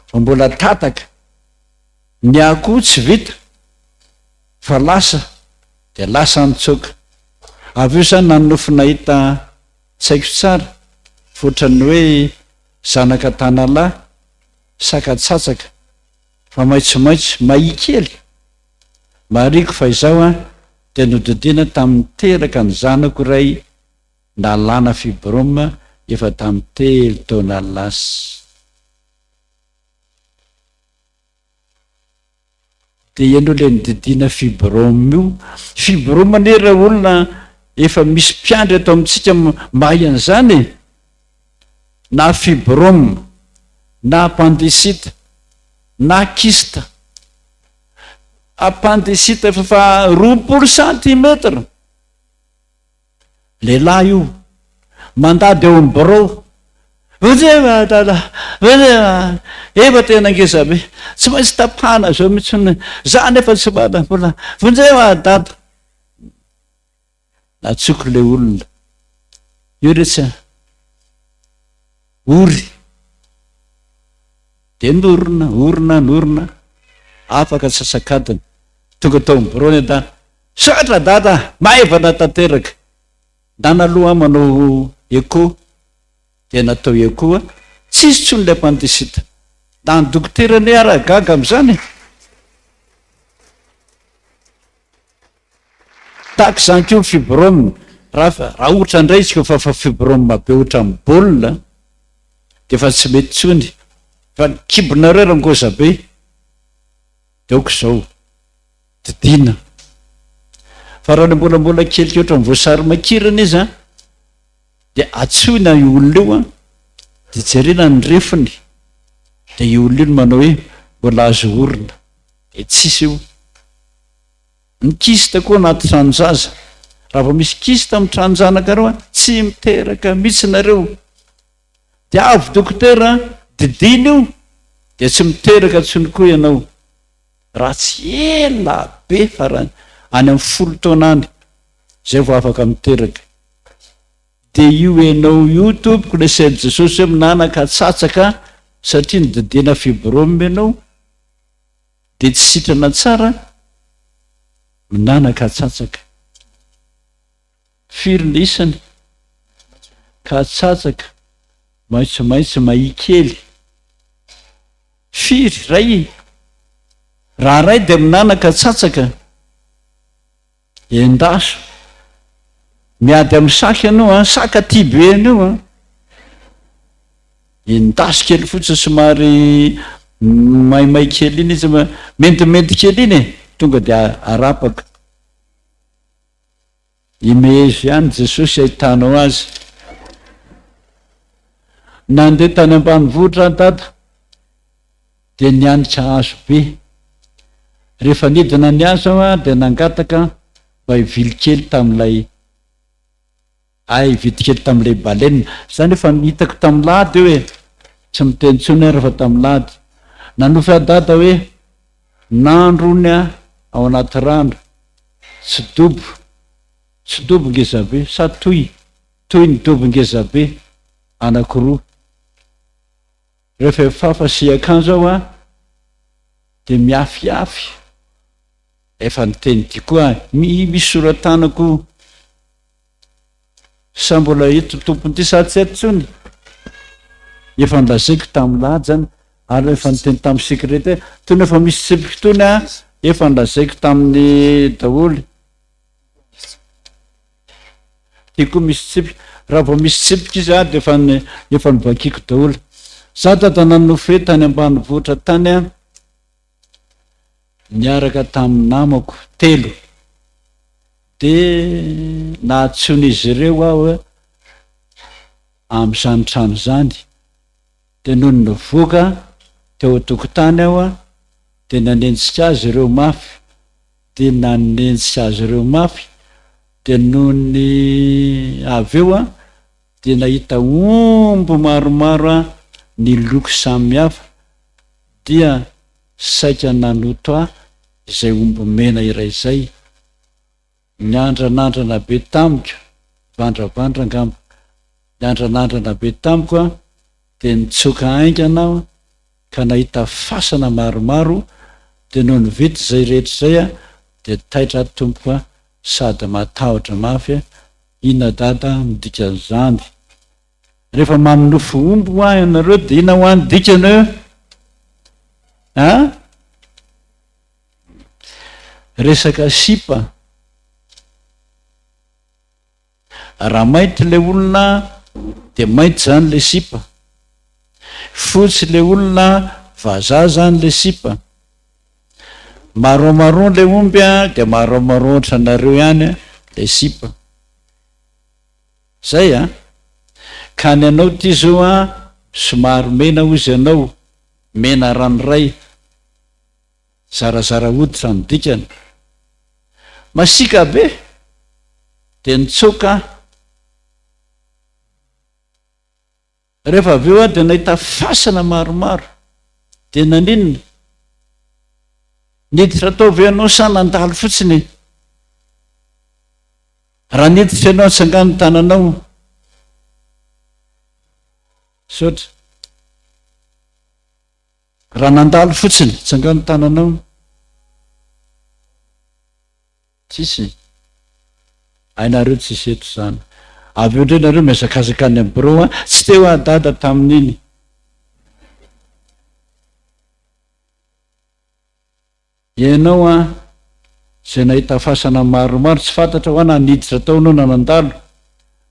fa mbola tataka ny akoho tsy vita fa lasa de lasa nitsoka avy eo zany nanofy nahita tsaiko tsara fotrany hoe zanaka tanalahy sakatsatsaka fa maitsomaitso maikely mariko fa izao de nododina tamin'ny teraka ny zanako ray nalana fibrome efa tamin'ny 3 taona lasa de ianao le nididina fibrome io fibrome ane raha olona efa misy mpiandry atao amintsika mahay an'izany na fibrome na appendicite na kista appendicite fa 20 centimetre lehilahy io mandady eo am'bro efa tena ngezabe tsy maintsy tapahana zao mihitsy zany efa tsy mana mbola vonjeva dada natsoky le olona io retsy ory de norona afaka tsasakadiny tonga tao am'brony da satra dada maevana tanteraka nanaloha manao eco de natao eco tsisy tsony le appendicite da ny dokotera ny aragaga am'izany tahaky zany keo fibrome raha ohatra ndray izy ko fa fibrome be ohatra amin'ny baolina de fa tsy mety tsony fa kibonareo rangoza be de oko zao didina fa raha le mbolambola keliky ohatra mivoasary makirana izy de atsoina io olona io de jerena ny refiny de io olona io no manao hoe mbola azo orina de tsisy io ny kista koa anaty tranonjaza raha vo misy kista amy tranonjanaka reo tsy miteraka mihitsy nareo de avy dokotera didina io de tsy miteraka tsony koa ianao raha tsy ela be fa raha any amin'ny 10 taona any zay vo afaka miteraka de io ianao io tompoko le sain'i jesosy hoe minanaka tsatsaka satria nydidina fibrome ianao de tsy sitrana tsara minanaka tsatsaka firy ny isany ka tsatsaka maitsomaitso maikely firy ray raha ray de minanaka tsatsaka endaso miady amin'ny saka anao saka ty be anao endaso kely fotsiny somary maimay kely iny izy mentimety kely iny tonga de arapaka imezy ihany Jesosy ahitanao azy nandeha tany ambanivohitra dada de nianitra hazo be rehefa nidina ny azo de nangataka mba hivily kely tam'ilay hividy kely tam'ilay baleine zany efa nihitako tam'y lady hoe tsy miteny tsony rehefa tam'y lady nanofy adada hoe nandrony ao anaty rano tsy dobo ngezabe sa toy ny dobo ngezabe anakiroa rehefa efafa siakanjo ao de miafiafy efa niteny ty koa misy soratanako sa mbola eto tompony ty sa tsy eto tsony efa nlazaiko tam'y lady zany ary efa niteny tam'y secrétaire tony efa misy tsipiky tony efa nlazaiko tamin'ny daholy ty koa misy tsipiky raha vao misy tsipiky izy de efa nibakiko daholy za dada nanofy tany ambanivohitra tany niaraka tamin'ny namako 3 de nahatson'izy ireo aho am'izany trano zany de noho ny nivoaka teo atokotany aho de nanenjika azy ireo mafy de nanenjika azy ireo mafy de noho ny avy eo de nahita ombo maromaro ny loko samihafa dia saika nanoto izay ombo mena iray zay niandranandrana be tamiko vandravandra ngamba niandranandrana be tamiko de nitsoka ainganao ka nahita fasana maromaro de noho ny vity zay rehetra zay de taitra tompoka sady matahotra mafy ina dada midika zany rehefa maminofo ombo ianareo de ina ho any dikaneo resaka sipa raha mainty le olona de mainty zany le sipa fotsy le olona vazaha zany le sipa maromaron le omby de maromaron tranareo ihany le sipa zay ka ny anao ty zao somary mena ozy anao mena ranoray zarazara hoditra ny dikany masika be de nitsoka rehefa avy eo de nahita fasana maromaro de naninona niditra ataovy anao sa nandalo fotsiny raha niditra anao atsangano tananao sotra raha nandalo fotsiny tsangano tananao tsisy ainareo tsisy eto zany avy eo ndray nareo miazakazaka any am'biro tsy teo adada tamin'iny ianao zay nahita fasana maromaro tsy fantatra ho ana niditra taonao nanandalo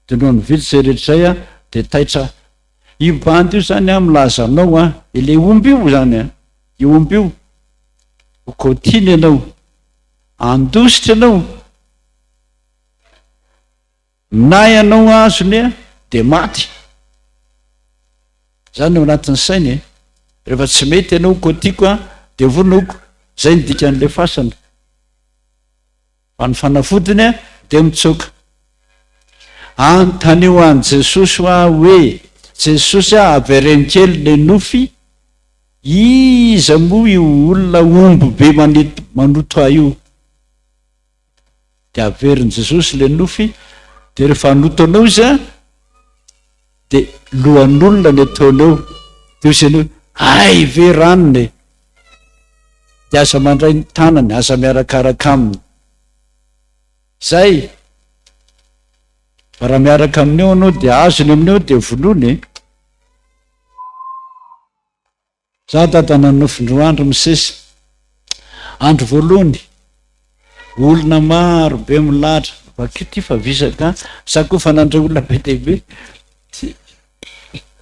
de noho ny vity zay rehetra zay de taitra io bandy io zany milaza anao ile omby io zany io omby io okotiny ianao andositra anao minay anao azony de maty zany ao anatin'ny sainy rehefa tsy mety ianao kotiko de vonoko zay nidika an'le fasana fa ny fanafodiny de mitsoka antanio an Jesosy hoe Jesosy avereny kely le nofy iza moa io olona ombo be manoto io de averiny Jesosy le nofy de rehefa anotonao izy de lohan'olona ny ataonao de osanao ay ve ranony de aza mandray ny tanany aza miarakaraka aminy zay fa raha miaraka amin'eo anao de azony amin'eo de volony za dada nanofindroandro misesy andro voalohany olona maro be milatra vakio ty fa visaka sakofanandre olona be dehibe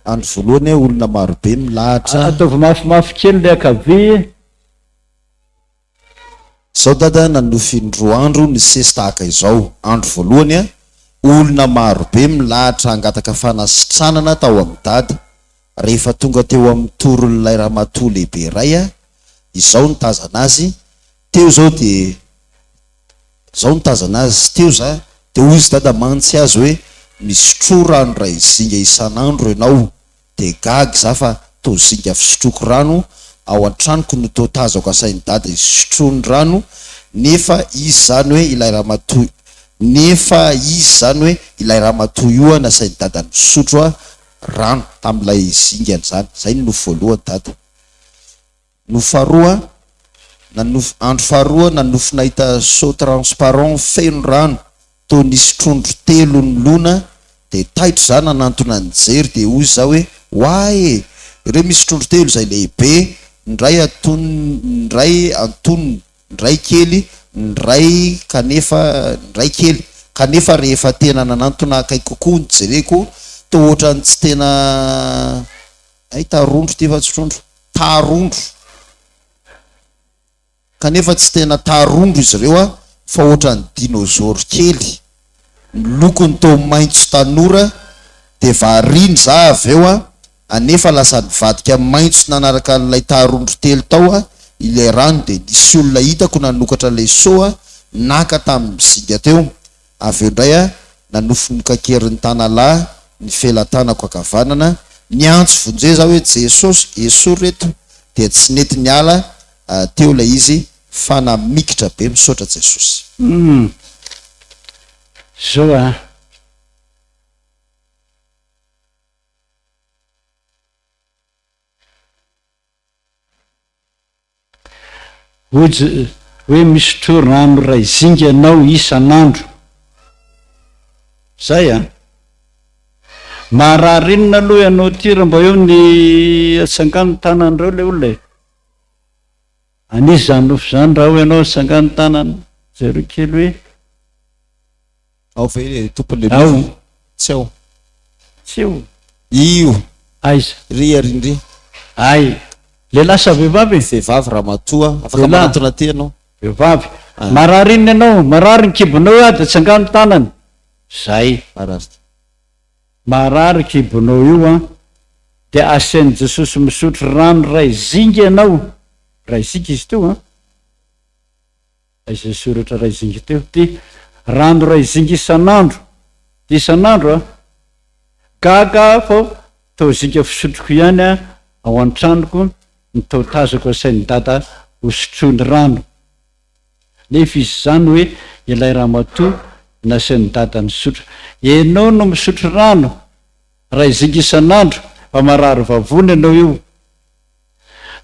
andro voalohany olona marobe milahatra ataovy mafimafy kely le akabe zao dada nanofy indroa andro ny sesy tahaka izao. Andro voalohany a olona marobe milahatra angataka fanasitranana tao amin'ny dada. Rehefa tonga teo amin'ny toron'ilay ramatoa lehibe iray a, izao ny tazana azy teo zao de zao ny tazana azy teo za de hoy izy dada mantsy azy hoe misotro rano ray zinga isan'andro ianao. De gagy za fa to zinga fisotroko rano ao an-tranoko no to tazako asainy dada isotrony rano, nefa izy zany hoe ilay ramatoa ilay ramatoa io nasainy dada misotro rano tamin'ilay zingany zany. Zay no voalohany dada. No faharoa andro faharoa nanofy nahita saut transparent feno rano to nisy trondro telo ny lona de taitro zany nanantona nijery de hoy za hoe oae ireo misy trondro telo zay lehibe, ndray ndray antonony, ndray kely, ndray kely kanefa rehefa tena nanantona akaiky kokoa nijereko to ohatrany tsy tena tarondro ty fa tsy trondro tarondro kanefa tsy tena tarondro izy ireo fa ohatrany dinosaure kely milokony to maitso tanora de variny za avy eo anefa lasa nivadika maitso nanaraka n'ilay tarondro telo tao ilay rano de nisy olona hitako nanokatra lay soa naka tamin'ny zinga teo. Avy eo indray nanofy ny kakerin'ny tanalahy ny felatanako akavanana niantso vonjeo za hoe Jesosy eso reto de tsy nety niala teo lay izy fa namikitra be misaotra Jesosy. Zao hoe misotro rano ray zinga ianao isan'andro zay mahararinina aloha ianao tira mba eo ny atsangano tanan'ireo le olona anisy zany nofy zany raha ho ianao atsangano tanana zareo kely hoe ao ve tompony ao tsy ao tsy eo io aiza rindry ay le lasa vehivavy vehivavy ramatoa afaka manatona ty ianao vehivavy mararinina ianao marary ny kibonao de atsangano tanany zay marary kibonao io de asain'i Jesosy misotro rano ray zinga ianao ray zinga izy teo aiza soratra ray zinga teo ty rano ray zinga isan'andro de isan'andro gaga fao to zinga fisotroko ihany ao an-tranoko ny tao tazako asain'ny dada hosotrony rano nefa izy zany hoe ilay ramatoa nasain'ny dada misotro. Ianao no misotro rano ray zinga isan'andro fa marary vavony ianao io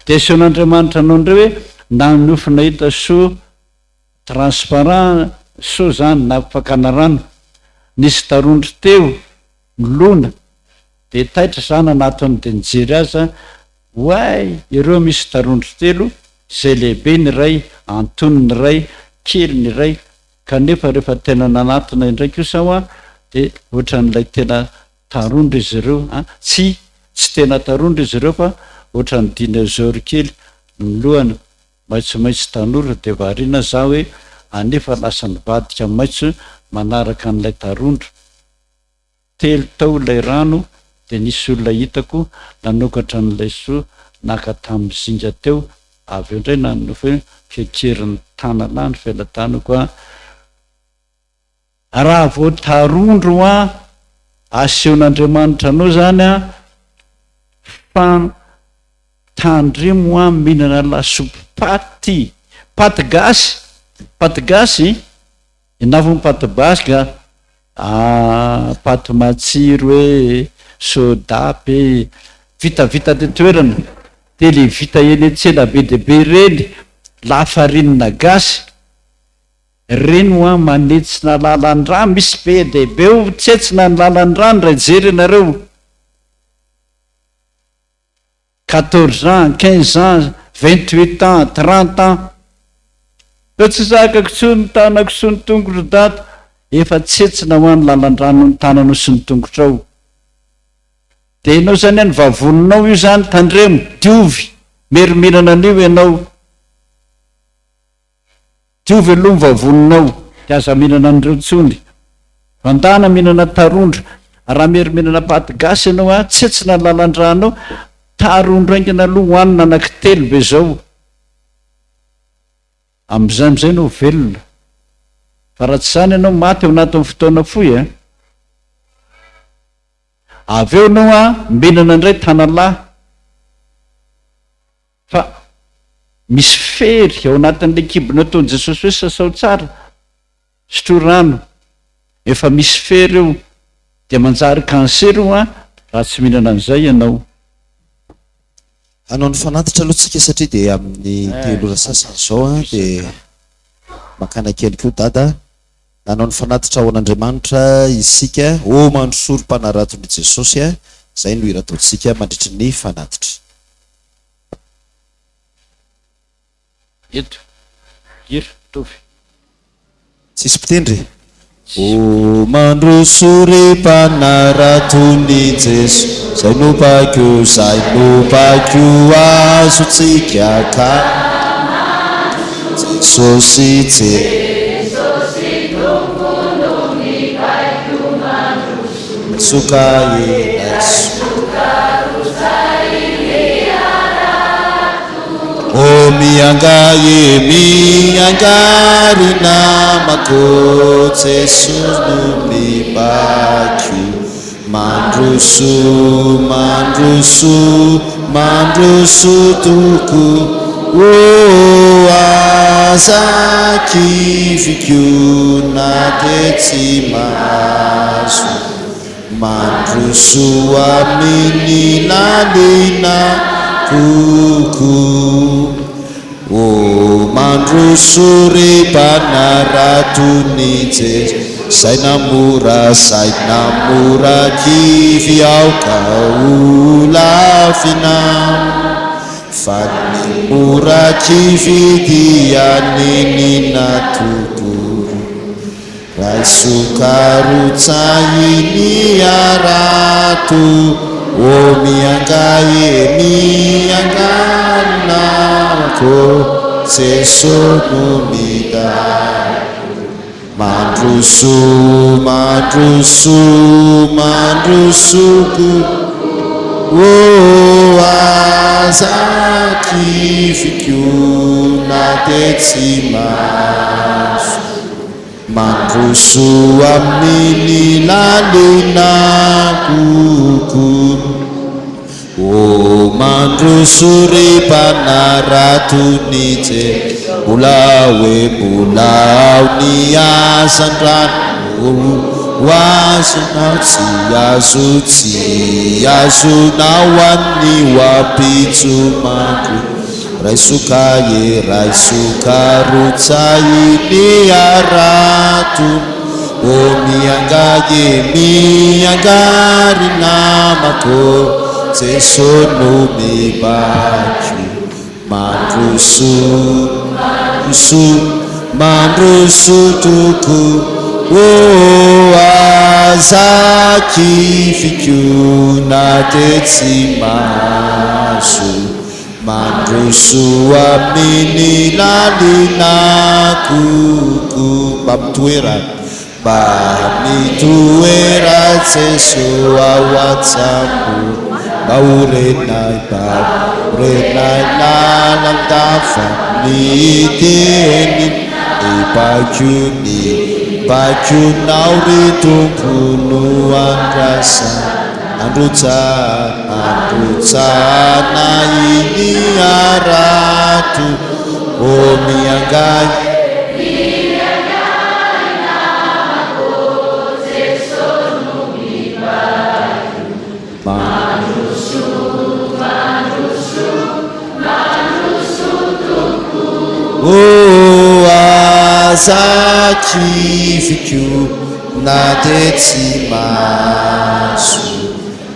de aseon'Andriamanitra anao ndreo hoe nanofy nahita saut transparent saut zany nampifakana rano nisy tarondro teo milona de taitra zany anatony de nijery azy oay ireo misy tarondro telo zay lehibe ny ray antony ny ray kely ny ray kanefa rehefa tena nanatona indraiky io sao de ohatran'ilay tena tarondro izy ireo tsy tena tarondro izy ireo fa ohatran'ny dinosaure kely ny lohany maitsomaitso tanora de varina za hoe anefa lasa nivadika maitso manaraka an'ilay tarondro telo tao lay rano de nisy olona hitako nanokatra n'ilay so naka tamin'ny zinga teo. Avy eo indray nanofy kekerin'ny tanalahy ny felatanako raha vo tarondro aseon'Andriamanitra anao zany fa tandremo mihinana lasopy paty gasy inavony paty basy paty matsiro hoe sodapy vitavita te toerana de le vita eny an-tsena be dehibe reny lafarinina gasy reny manetsina lalan-drano misy be dehibe o tsetsina ny lalan-drano ray jery ianareo 14 ans 15 ans 28 ans 30 ans tsy zakako so ny tanako so ny tongotro dato efa tsetsina ho any lalan-drano ny tananao sy ny tongotrao. De ianao zany any vavoninao io zany tandremo diovy meriminana an'io ianao, diovy aloha ny vavoninao de aza mihinana an'ireo tsony, vandana mihinana tarondra. Raha meriminana paty gasy ianao tsetsina ny lalan-dranao, tarondra aingana aloha hoanina anankitelo be zao, am'izay am'izay no velona. Fa raha tsy zany ianao maty ao anatin'ny fotoana fohy avy eo ianao mihinana indray tanalahy, fa misy fery ao anatin'le kibona ataon'i Jesosy hoe sasao tsara, sotro rano, efa misy fery eo de manjary kansera io raha tsy mihinana an'izay ianao. Anao ny fanatitra aloha tsika satria de amin'ny telo ora sasany zao de makana kely koa dada. Anao ny fanatitra ao an'Andriamanitra isika mandro sorom-panaraton'i Jesosy zay no hira ataontsika mandritry ny fanatitra. Eto gira tovy tsisy mpitendry. Mandro sorim-panaraton'i Jesosy zay no bakio azotsika ka Jesosy suka miangari namako Jesus no mibaki mandrusu tuku azaki fikyu na tetsimasu mandrusu amini lalina kuku mandrusuri panaratuni Jesosy sainamura kivy ao kaula finam fanimura kivy dianini natuturu raisukarutsaini aratu mianganamako sesonumida mandrusuku azaki fikyu na tetsimasu mandrusu amini lalina kuku mandrusuri panaratuni Jesosy bulau ni asandrano wasunawan-ni wapitsumaku raisukarutsaini aratu miangari namako sesonumibaki mandrusu tuku azaki fikyu na tetsimasu mandrusu amini lalina kuku bamituera Jesu awatsamu baurenai nalantafa niteni Bacunauritungkunu andrasa andrutsana ini aratu mianggai azaki fikyu na tetsimasu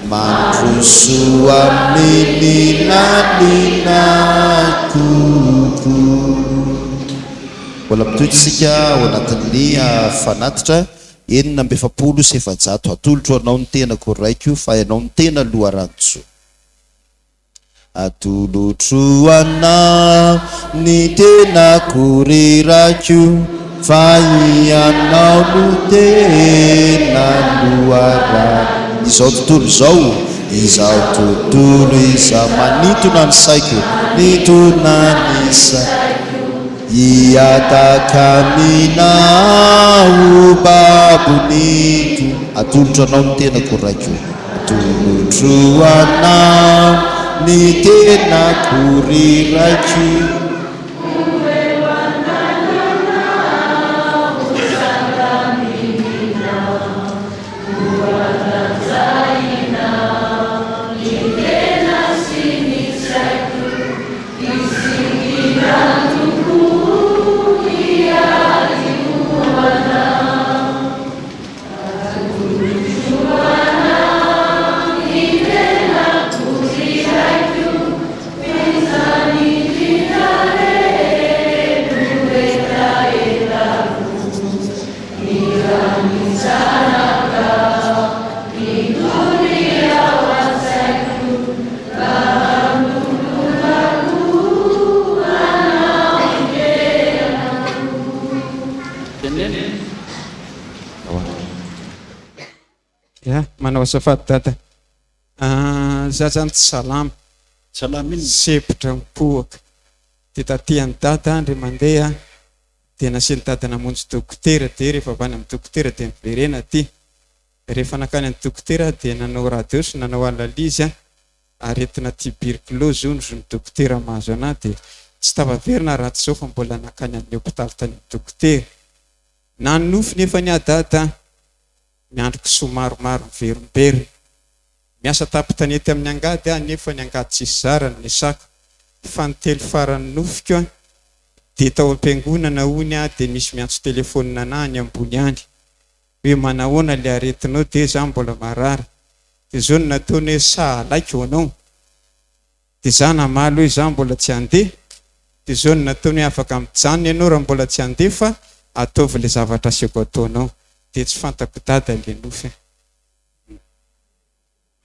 mandrusu amini lalina kuku. mbola mitoetrysika ao anatin'ny fanatitra 700 atolotra anao ny tenako raiko fa ianao ny tena loharantso. Atolotro anao ny tenako reraiko fa ianao no tena loharantso. Izao tontolo izao, izao tontolo izao manintona ny saiko, nintona ny saiko, iataka aminao babonito. Atolotro anao ny tenako raiko, atolotro anao ny tenako reraiko. Manao azafady dada, za zany tsy salama sepotra mipoaka dia tatyany dada andry mandeha dia nasiany dada namonjy dokotera dia rehefa avy any amin'ny dokotera dia miverena ty. Rehefa nakany amin'ny dokotera dia nanao radio sy nanao analyse aretina tuberculose hono ny dokotera mahazo anahy dia tsy tavaverina raha tsy zao fa mbola nakany amin'ny hôpitaly tany amin'ny dokotera. Nanofy nefa ny adada miandroko somaromaro miverimbery. Miasa tapitanety amin'ny angady nefa ny angady tsisy zarany ny sako. Fa ny telo farany nofiko dia tao am-piangonana hony dia misy miantso telefonina anahy ny ambony any hoe manahoana le aretinao dia za mbola marary. Dia zao no nataony hoe sahalaiko anao. Dia za namaly hoe za mbola tsy handeha. Dia zao no nataony hoe afaka mijanona ianao raha mbola tsy handeha fa ataovy le zavatra asiako ataonao. Dia tsy fantako dada le nofy.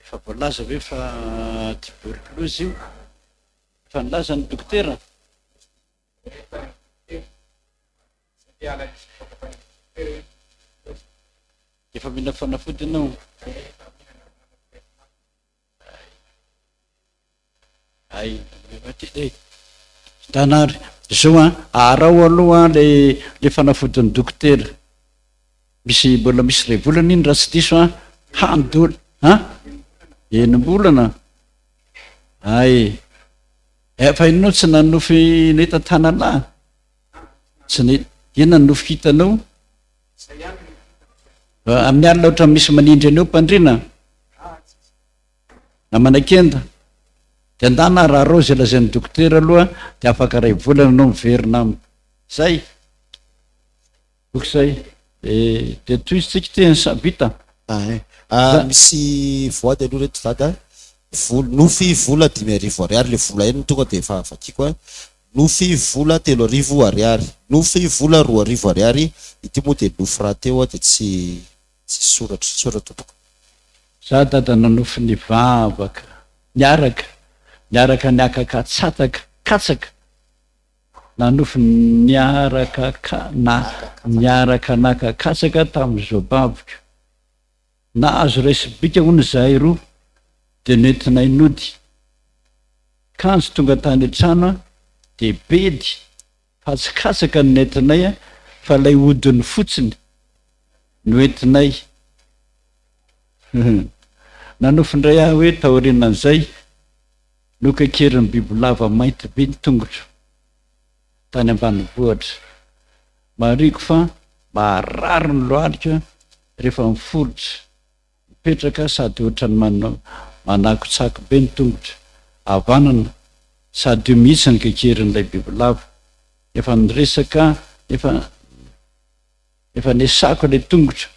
Efa voalaza ve fa tuberculose io? Fa nilaza ny dokotera? Efa mila fanafody ianao? Ay, tanary zao arao aloha le fanafodin'ny dokotera. Misy mbola misy ray volana iny raha tsy diso handola enim-bolana. Ay, fa inonao tsy nanofy neta tanalahy? Tsy inona nofy hitanao? Amin'ny alina ohatra misy manindry aneo mpandrina na manakenda dia andana raha rao zay lazain'ny dokotera aloha dia afaka ray volana anao miverina aminy zay okizay. Dia toizitsika teny sabita misy voady aloha reto dada, nofy vola 5,000 ariary le vola eny tonga dia efa vakiko nofy vola 3,000 ariary, nofy vola 2,000 ariary. Ity moa dia nofy raha teo dia tsy soratra tompoko. Za dada nanofy ny vavaka niaraka niaka katsaka nanofy niaraka naka-katsaka tamin'ny zobavika. Nahazo resibika hono zahay roa dia nentinay nody kanjo tonga tany an-trano dia bedy fatsikasaka ny nentinay fa lay odiny fotsiny no entinay. Nanofindray aho hoe taorianan'izay nokakerin'ny bibilava mainty be ny tongotra tany ambanivohitra. Mariko fa marary ny lohalika rehefa mifolotra mipetraka sady ohatrany manakotsako be ny tongotra havanana sady io mihitsy ny kakerin'ilay bibilava. Efa niresaka efa nesako ilay tongotra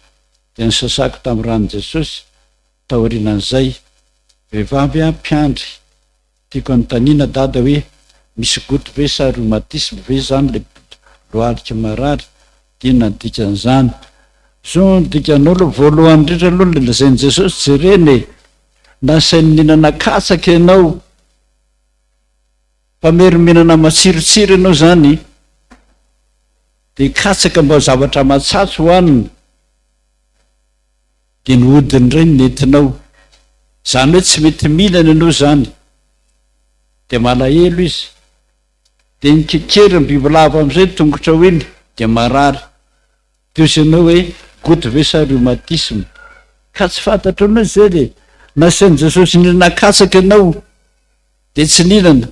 dia nisasako tamin'ny ranon Jesosy taorianan'izay. Vehivavy mpiandry tiako anontaniana dada hoe misy goto ve sa rhumatisme ve zany le loarika marary dina dikan'izany so dikan'olo voalohany indrindra aloha le lazain'i Jesosy jereny nasainy mihinana katsaka ianao fa mery mihinana matsirotsiro ianao zany de katsaka mba zavatra matsatso hoanina de ny hodiny ray nentinao zany hoe tsy mety mihinana ianao zany de malahelo izy de nikekery ny bibilava am'izay tongotra ho iny de marary tosianao hoe goute vesa rhumatisme ka tsy fantatra anao zay le nasain'i Jesosy nihinana katsaka ianao de tsy nihinana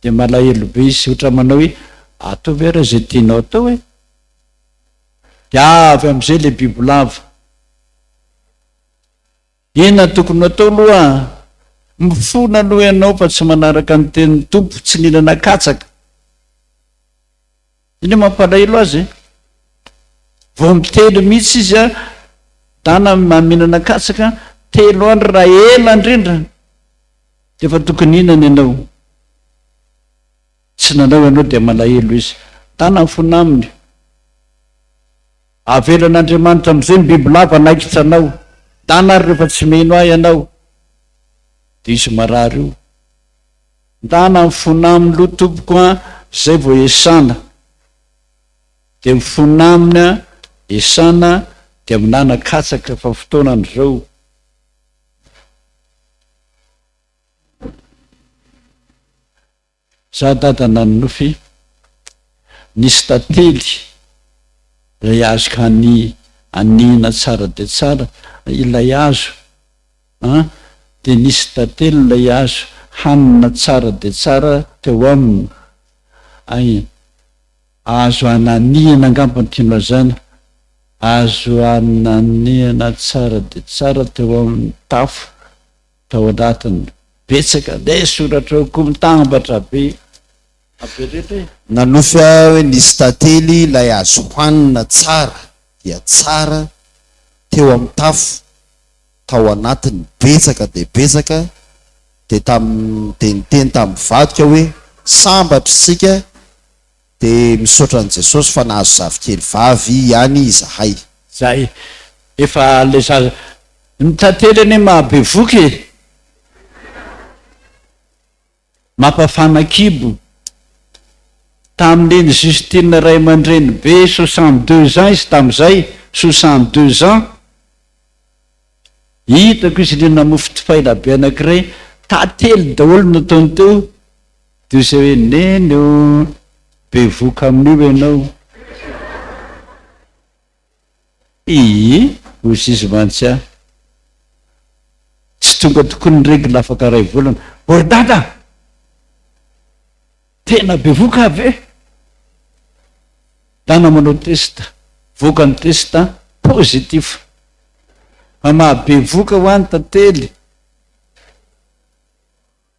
de malahelo be izy ohatra manao hoe ataovy ara zay tianao atao hoe de avy am'izay le bibilava ina tokony atao aloha mifona aloha ianao fa tsy manaraka ny tenin'ny tompo tsy nihinana katsaka iny mampalahelo azy vao mitelo mihitsy izy a dana mihinana katsaka telo andro raha ela indrindra de fa tokony hinana ianao tsy nanao ianao de malahelo izy tana mifona aminy avelan'Andriamanitra am'izay ny bibilava naikitranao tana ary rehefa tsy meno ahy ianao de izy marary io ndana mifona aminy loha tompoko a zay vao esana de mifona aminy a esana de minana katsaka fa fotoanan'izao za dadana ny nofy nisy tantely ray azo ka anina tsara de tsara ilay azo de nisy tantely lay azo hanina tsara de tsara teo aminy ay azo ananiana angambany tiana zany azo ananiana tsara de tsara teo amin'ny tafo tao anatiny betsaka le soratra ko mitambatra be aperety nanofy hoe nisy tantely ilay azo hoanina tsara dia tsara teo amin'ny tafo tao anatiny betsaka de betsaka de niteny tamin'ny vadoka hoe sambatra isika de misaotra an' Jesosy fa nahazo zavikely vavy ihany izahay zay efa le ny tantely ane mahabe voky mampafana kibo tamin'iny Justine ray aman-dreny be 62 ans izy tam'izay 62 ans hitako izy lena mofo tifaila be anankiray tantely daholo nataony teo de zay hoe neny o be voka amin'io ianao ozy izy mantsy a tsy tonga tokony regla afaka ray volana ordada tena be voka avy e dana manao testa voka ny testa positif fa mahabe voka ho any tantely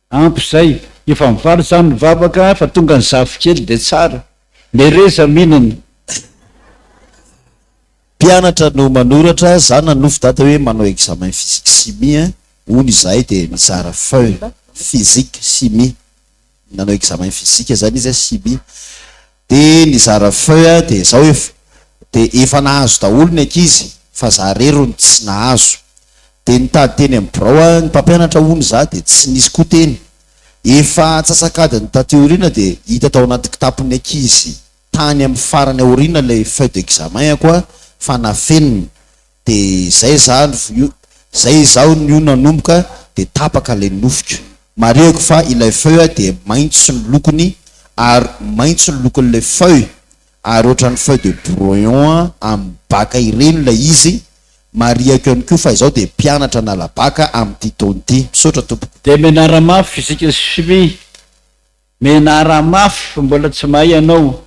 ampy zay efa mivary zany mivavaka fa tonga ny zafikely de tsara le reza mihinana mpianatra no manoratra za nanofy data hoe manao examen physique chimie ony izahay de mizara feuille physique chimie nanao examen physique zany izy chimie de nizara feuille de zao hoe de efa nahazo daholo ny ankizy fa za rerony tsy nahazo de nitady teny amin'ny birao ny mpampianatra ony za de tsy nisy koa teny efa atsasakadiny tateorina de hita tao anaty kitapon'ny ankizy tany amin'ny farany aoriana lay feuille d'examen koa fa nafeniny de zay zaho nio nanomboka de tapaka le nofika mareko fa ilay feuille de maitso ny lokony ary maitso ny lokon'le feuille ary ohatran'ny feuille de brouillon amin'ny baka ireny lay izy mariako ihany koa fa izao de mpianatra nalabaka amin'ny taonty misaotra tompoko de menaramafy fizika chimie menaramafy fa mbola tsy mahay ianao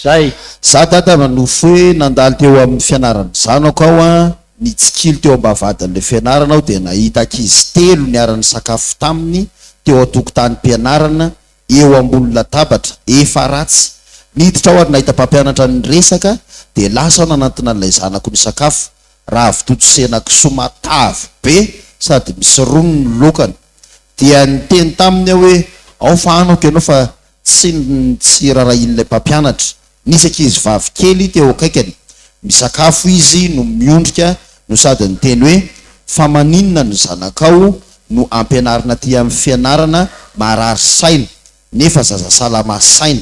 zay za dada manofo hoe nandalo teo amin'ny fianarana zanako ao a nitsikilo teo ambavadan'le fianaranao de nahita ankizy telo niarany sakafo taminy teo atokotany mpianarana eo ambony latabatra efa ratsy niditra ao ary nahita mpampianatra ny resaka de lasa ao nanantina an'ilay zanako ny sakafo raha avy totosenako somatavy be sady misy rono ny lokany dia niteny taminy ao hoe ao fa anako ianao fa tsy raharaha in'ilay mpampianatra nisy ankizy vavy kely teo akaikany, misakafo izy no miondrika no sady ny teny hoe fa maninona ny zanakao no ampianarina ty amin'ny fianarana marary saina nefa zaza salama saina.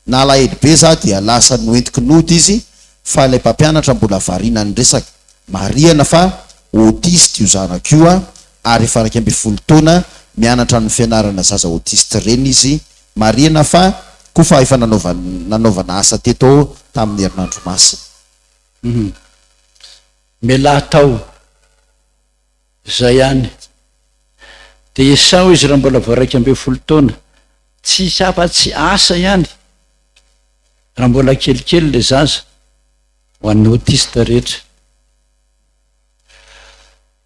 Na alahelo be za dia lasa noentiky nody izy fa ilay mpampianatra mbola variana ny resaka. Marihana fa autiste io zanako io ary efa 12 taona mianatra ny fianarana zaza autiste reny izy. Marihana fa kofa efa nanaovana asa teto tamin'ny herinandro masina. Mela tao zay ihany. De Esau izy raha mbola vao 12 taona, tsy afa-tsy asa ihany raha mbola kelikely le zaza ho an'ny autiste rehetra.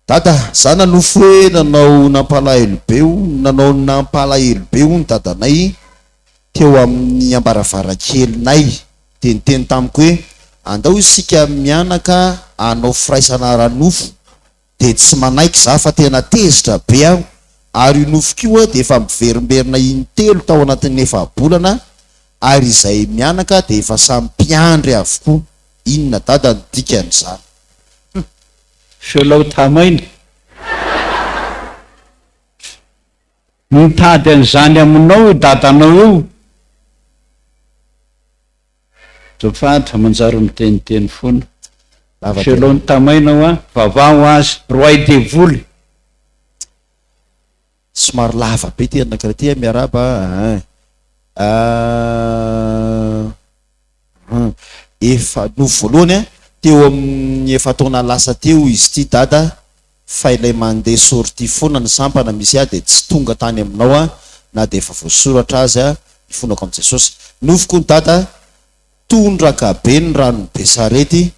Dada, za nanofo hoe nanao nampalahelo be ny dadanay teo amin'ny ambaravarankelinay, de niteny tamiko hoe andao isika mianaka anao firaisana ranofo, de tsy manaiky za fa tena tezitra be aho, ary io nofo kio de efa miverimberina in-3 tao anatin'ny 9 bolana, ary izay mianaka de efa samy mpiandry avokoa. Inona dada ny dikan'izany? Filao tamaina mitady an'izany aminao dadanao io. Zafatra manjary miteniteny foana. Filao ny tamaina vavaho azy roay devoly. Somary lava be ty anakira ty miaraba. Efa no voalohany teo amin'ny 7 taona lasa teo izy ty dada, fa ilay mandeha sorti foana ny sampana misy de tsy tonga tany aminao na de efa voasoratra azy ifonako amin'ny Jesosy. Nofoko ny dada tondraka be ny rano be sarety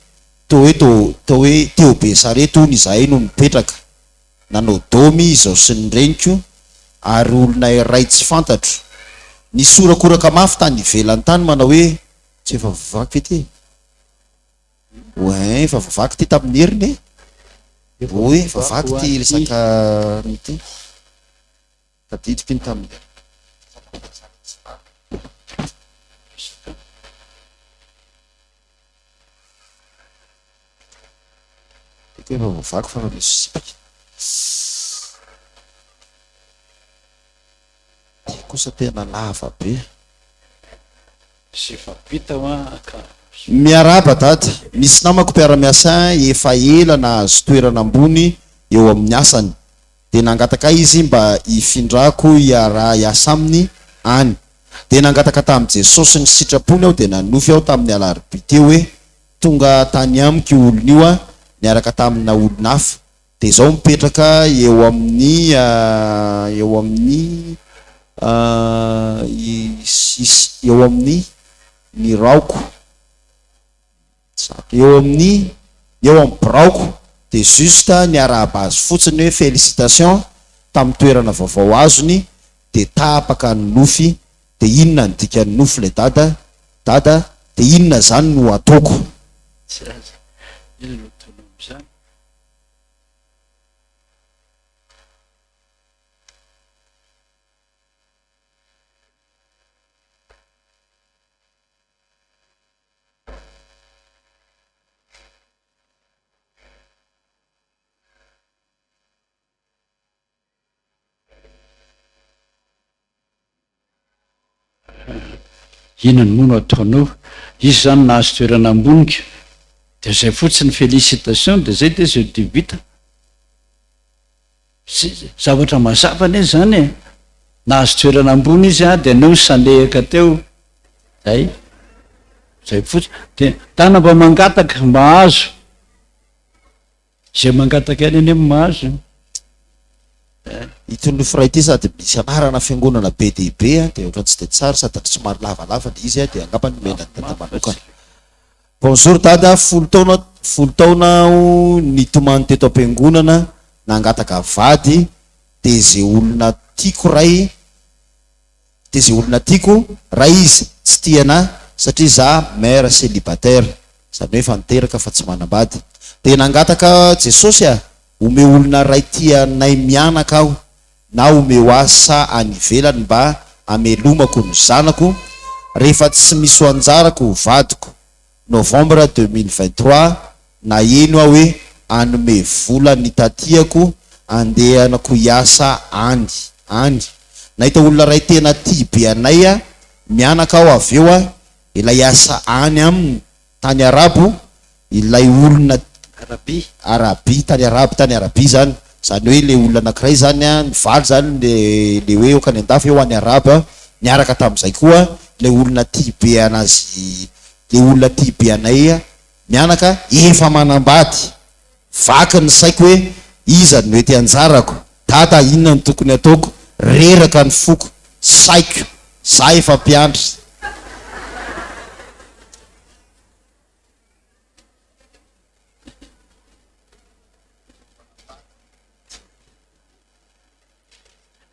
teo be sarety ony izahay no mipetraka, nanao domy izao sy ny reniko ary olona iray tsy fantatro nisorakoraka mafy tany ivelany tany manao hoe tsy efa vavaky ty efa vavaky ty tamin'ny heriny hoe vavaky ty resaka ty tadidiko iny tamin'ny efa vavaky fa misy sipiky kosa tena lava be. Sy vapita ka miaraba dada, misy namako mpiara-miasa efa ela nahazo toerana ambony eo amin'ny asany, de nangataka izy mba ifindrako iasa aminy any, de nangataka tamin'ny Jesosy ny sitrapony aho de nanofy aho tamin'ny alarobia teo hoe tonga tany amiko olona io niaraka tamina olona hafa, de zao mipetraka eo amin'ny ny raoko eo amin'ny braoko, de juste niarahaba azy fotsiny hoe félicitation tamin'ny toerana vaovao azony, de tapaka ny nofy. De inona ny dikan'ny nofy le dada, de inona zany no ataoko? Inona moa no ataonao? Izy zany nahazo toerana ambonika, de zay fotsiny félicitation, de zay de zay de vita. Zavatra mazava ne zany nahazo toerana ambony izy de nao salehaka teo. Zay fotsiny. De tana mba mangataka mahazo. Zay mangataka any mahazo. Itony nofo ray ity sady misy anarana fiangonana be dehibe de ohatrany tsy de tsara sady somary lavalava de izy de angamba ny mena dada manokana. Bonjour dada, 10 taona nitomany teto am-piangonana, nangataka vady, de zay olona tiako ray izy tsy tiana satria za mère célibataire, zany hoe efa niteraka fa tsy manambady, de nangataka Jesosy ome olona ray tianay mianaka aho na omeo asa any ivelany mba amelomako ny zanako rehefa tsy misy ho anjarako vadiko novembre 2023 na eno aho hoe anome vola ny tatiako andehanako hiasa any nahita olona ray tena tia be anay a mianaka aho avy eo a ilay asa any aminy tany arabo ilay olona arabi tany arabi zany hoe le olona anankiray zany a nivaly zany le hoe okany andafy eo any araba niaraka tam'izay koa le olona tia be anazy le olona tia be anay a mianaka efa manambady vaky ny saiko hoe iza ny mety anjarako tata inona ny tokony ataoko reraka ny foko saiko za efa mpiandry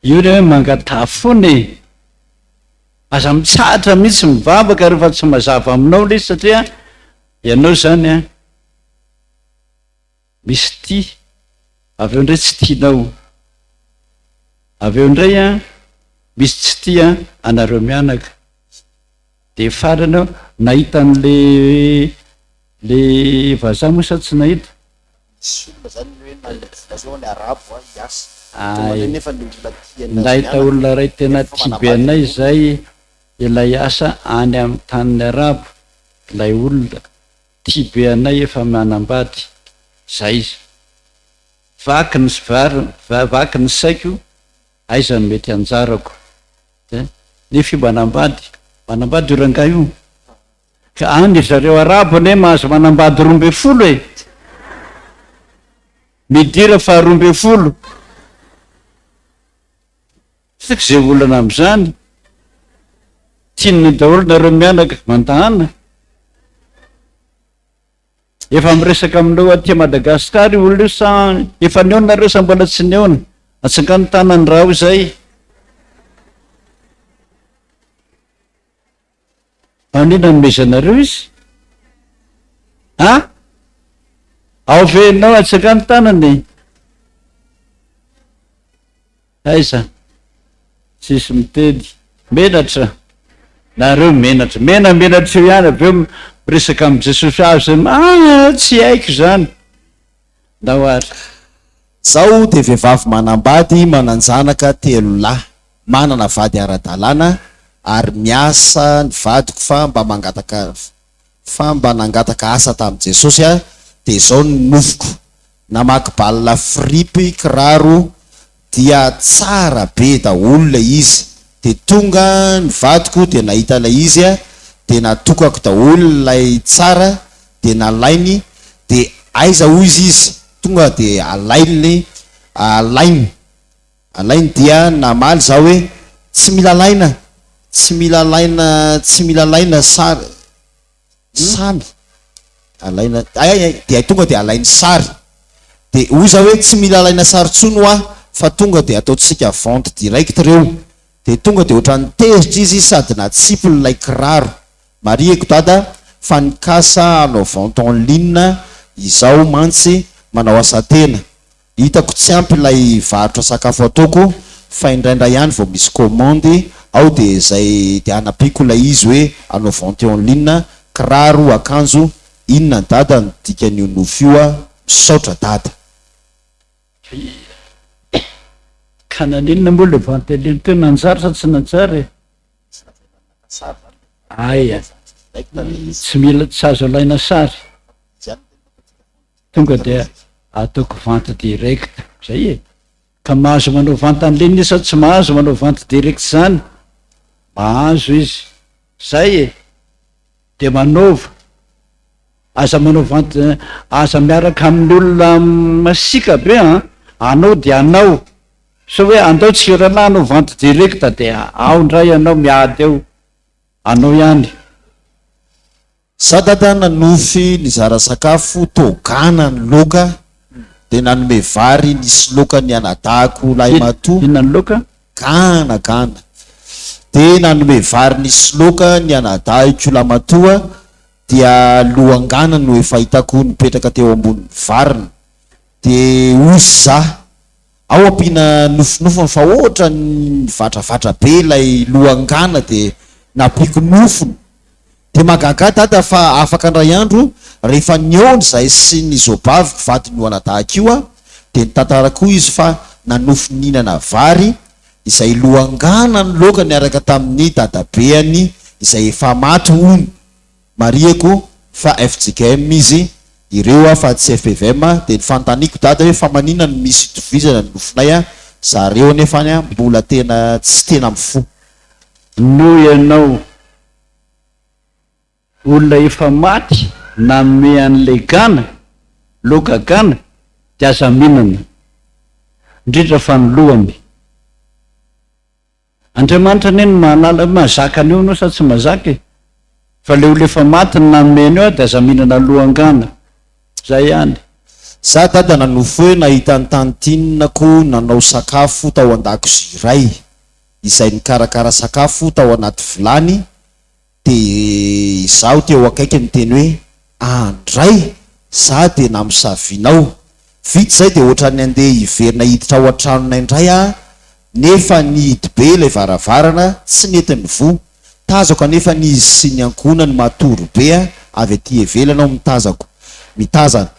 io re hoe mangatafony aza mitsatra mihitsy mivavaka rehefa tsy mazava aminao le satria ianao zany a misy ty avy eo indray tsy tianao avy eo indray a misy tsy tia anareo mianaka de farany ao nahita an'le vazaha moa sa tsy nahita nahita olona ray tena tia be anay zay ilay asa any amin'ny taniny arabo ilay olona tia be anay efa manambady zay izy vaky ny saiko aiza ny mety anjarako nefa manambady io ranga io ka any zareo arabo ne mahazo manambady 12 e midira fa 12 sak zay olana am'zany tiany daholo nareo mianaka mantahana efa miresaka aminao aty Madagasikara olona io sa efa neona nareo sa mbola tsy neona atsakany tanany raha zay anina nomezanareo izy ao venao atsakany tanany aiza tsisy mitedy menatra nareo menatra io ihany avy eo miresaka am' Jesosy azy tsy haiko zany nahoary zao de vehivavy manambady mananjanaka 3 lahy manana vady ara-dalàna ary miasa ny vadiko fa mba nangataka asa tamin'i Jesosy a de zao ny nofoko namaky balina fripy kiraro dia tsara be daholo lay izy de tonga ny vadiko de nahita lay izy a de natokako daholo lay tsara de nalainy de aiza hoy izy tonga de alainy dia namaly za hoe tsy mila laina sary samy alaina de tonga de alainy sary de hoy za hoe tsy mila laina sary tsony ho fa tonga de ataotsika vente direct reo de tonga de ohatrany tezitra izy sady natsipy lay kiraro marieko dada fa nikasa anao vente en ligne izao mantsy manao asa tena hitako tsy ampy lay varotra sakafo ataoko fa indraindray ihany vao misy commande ao de zay de anapiko lay izy hoe anao vente en ligne kiraro akanjo inona ny dada ny dikan'io nofo io a misaotra dada ka nanenina moa le vente en ligne teo nanjary sa tsy nanjary aya tsy mila tsy azo alaina sary tonga de ataoko vente direct zay e ka mahazo manao vente en ligne sa tsy mahazo manao vente direct zany mahazo izy zay e de manova aza manao vente aza miaraka amin'ny olona masika be anao de anao so hoe andao tsika rahalahy anao vente direct de ao ndray anao miady eo anao ihany za dada nanofy nizara sakafo togana ny loka de nanome vary nisy loka ny anadahako lahy mato inona ny loka gana de nanome vary nisy loka ny anadahiko la matoa dia loangana no efa hitako nipetraka teo ambony varina de ozy za ao ampina nofonofony fa ohatra ny vatravatra be lay loangana de napiako nofony de magaga dada fa afaka andray andro rehefa niony zay sy ny zobaviko vatiny ho anatahaka io a de nitantara koa izy fa nanofininana vary izay loangana ny loka niaraka tamin'ny dadabeany izay efa maty ony mariako fa FJKM izy ireo a fa tsy FPVM de nyfantaniko dada hoe fa manina no misy itovizana ny nofinay a zareo nefany a mbola tena tsy tena mifo no ianao olona efa maty name an'le gana loka gana de aza minana indrindra fa ny lohany Andriamanitra neny mahalala mazaka an'io anao sa tsy mazaka fa le olo efa maty ny nameny eo de aza minana lohangana zay ihany za dada nanofo hoe nahita ny tantinako nanao sakafo tao an-dakozia iray izay nikarakara sakafo tao anaty vilany de zaho teo akaiky miteny hoe andray za de namisavinao vitsy zay de ohatrany andeha hiverina hiditra ao an-tranonay indray a nefa nihidy be ilay varavarana tsy nety vo tazako anefa nizy sy ny ankona ny matoro be a avy aty evelanao mitazana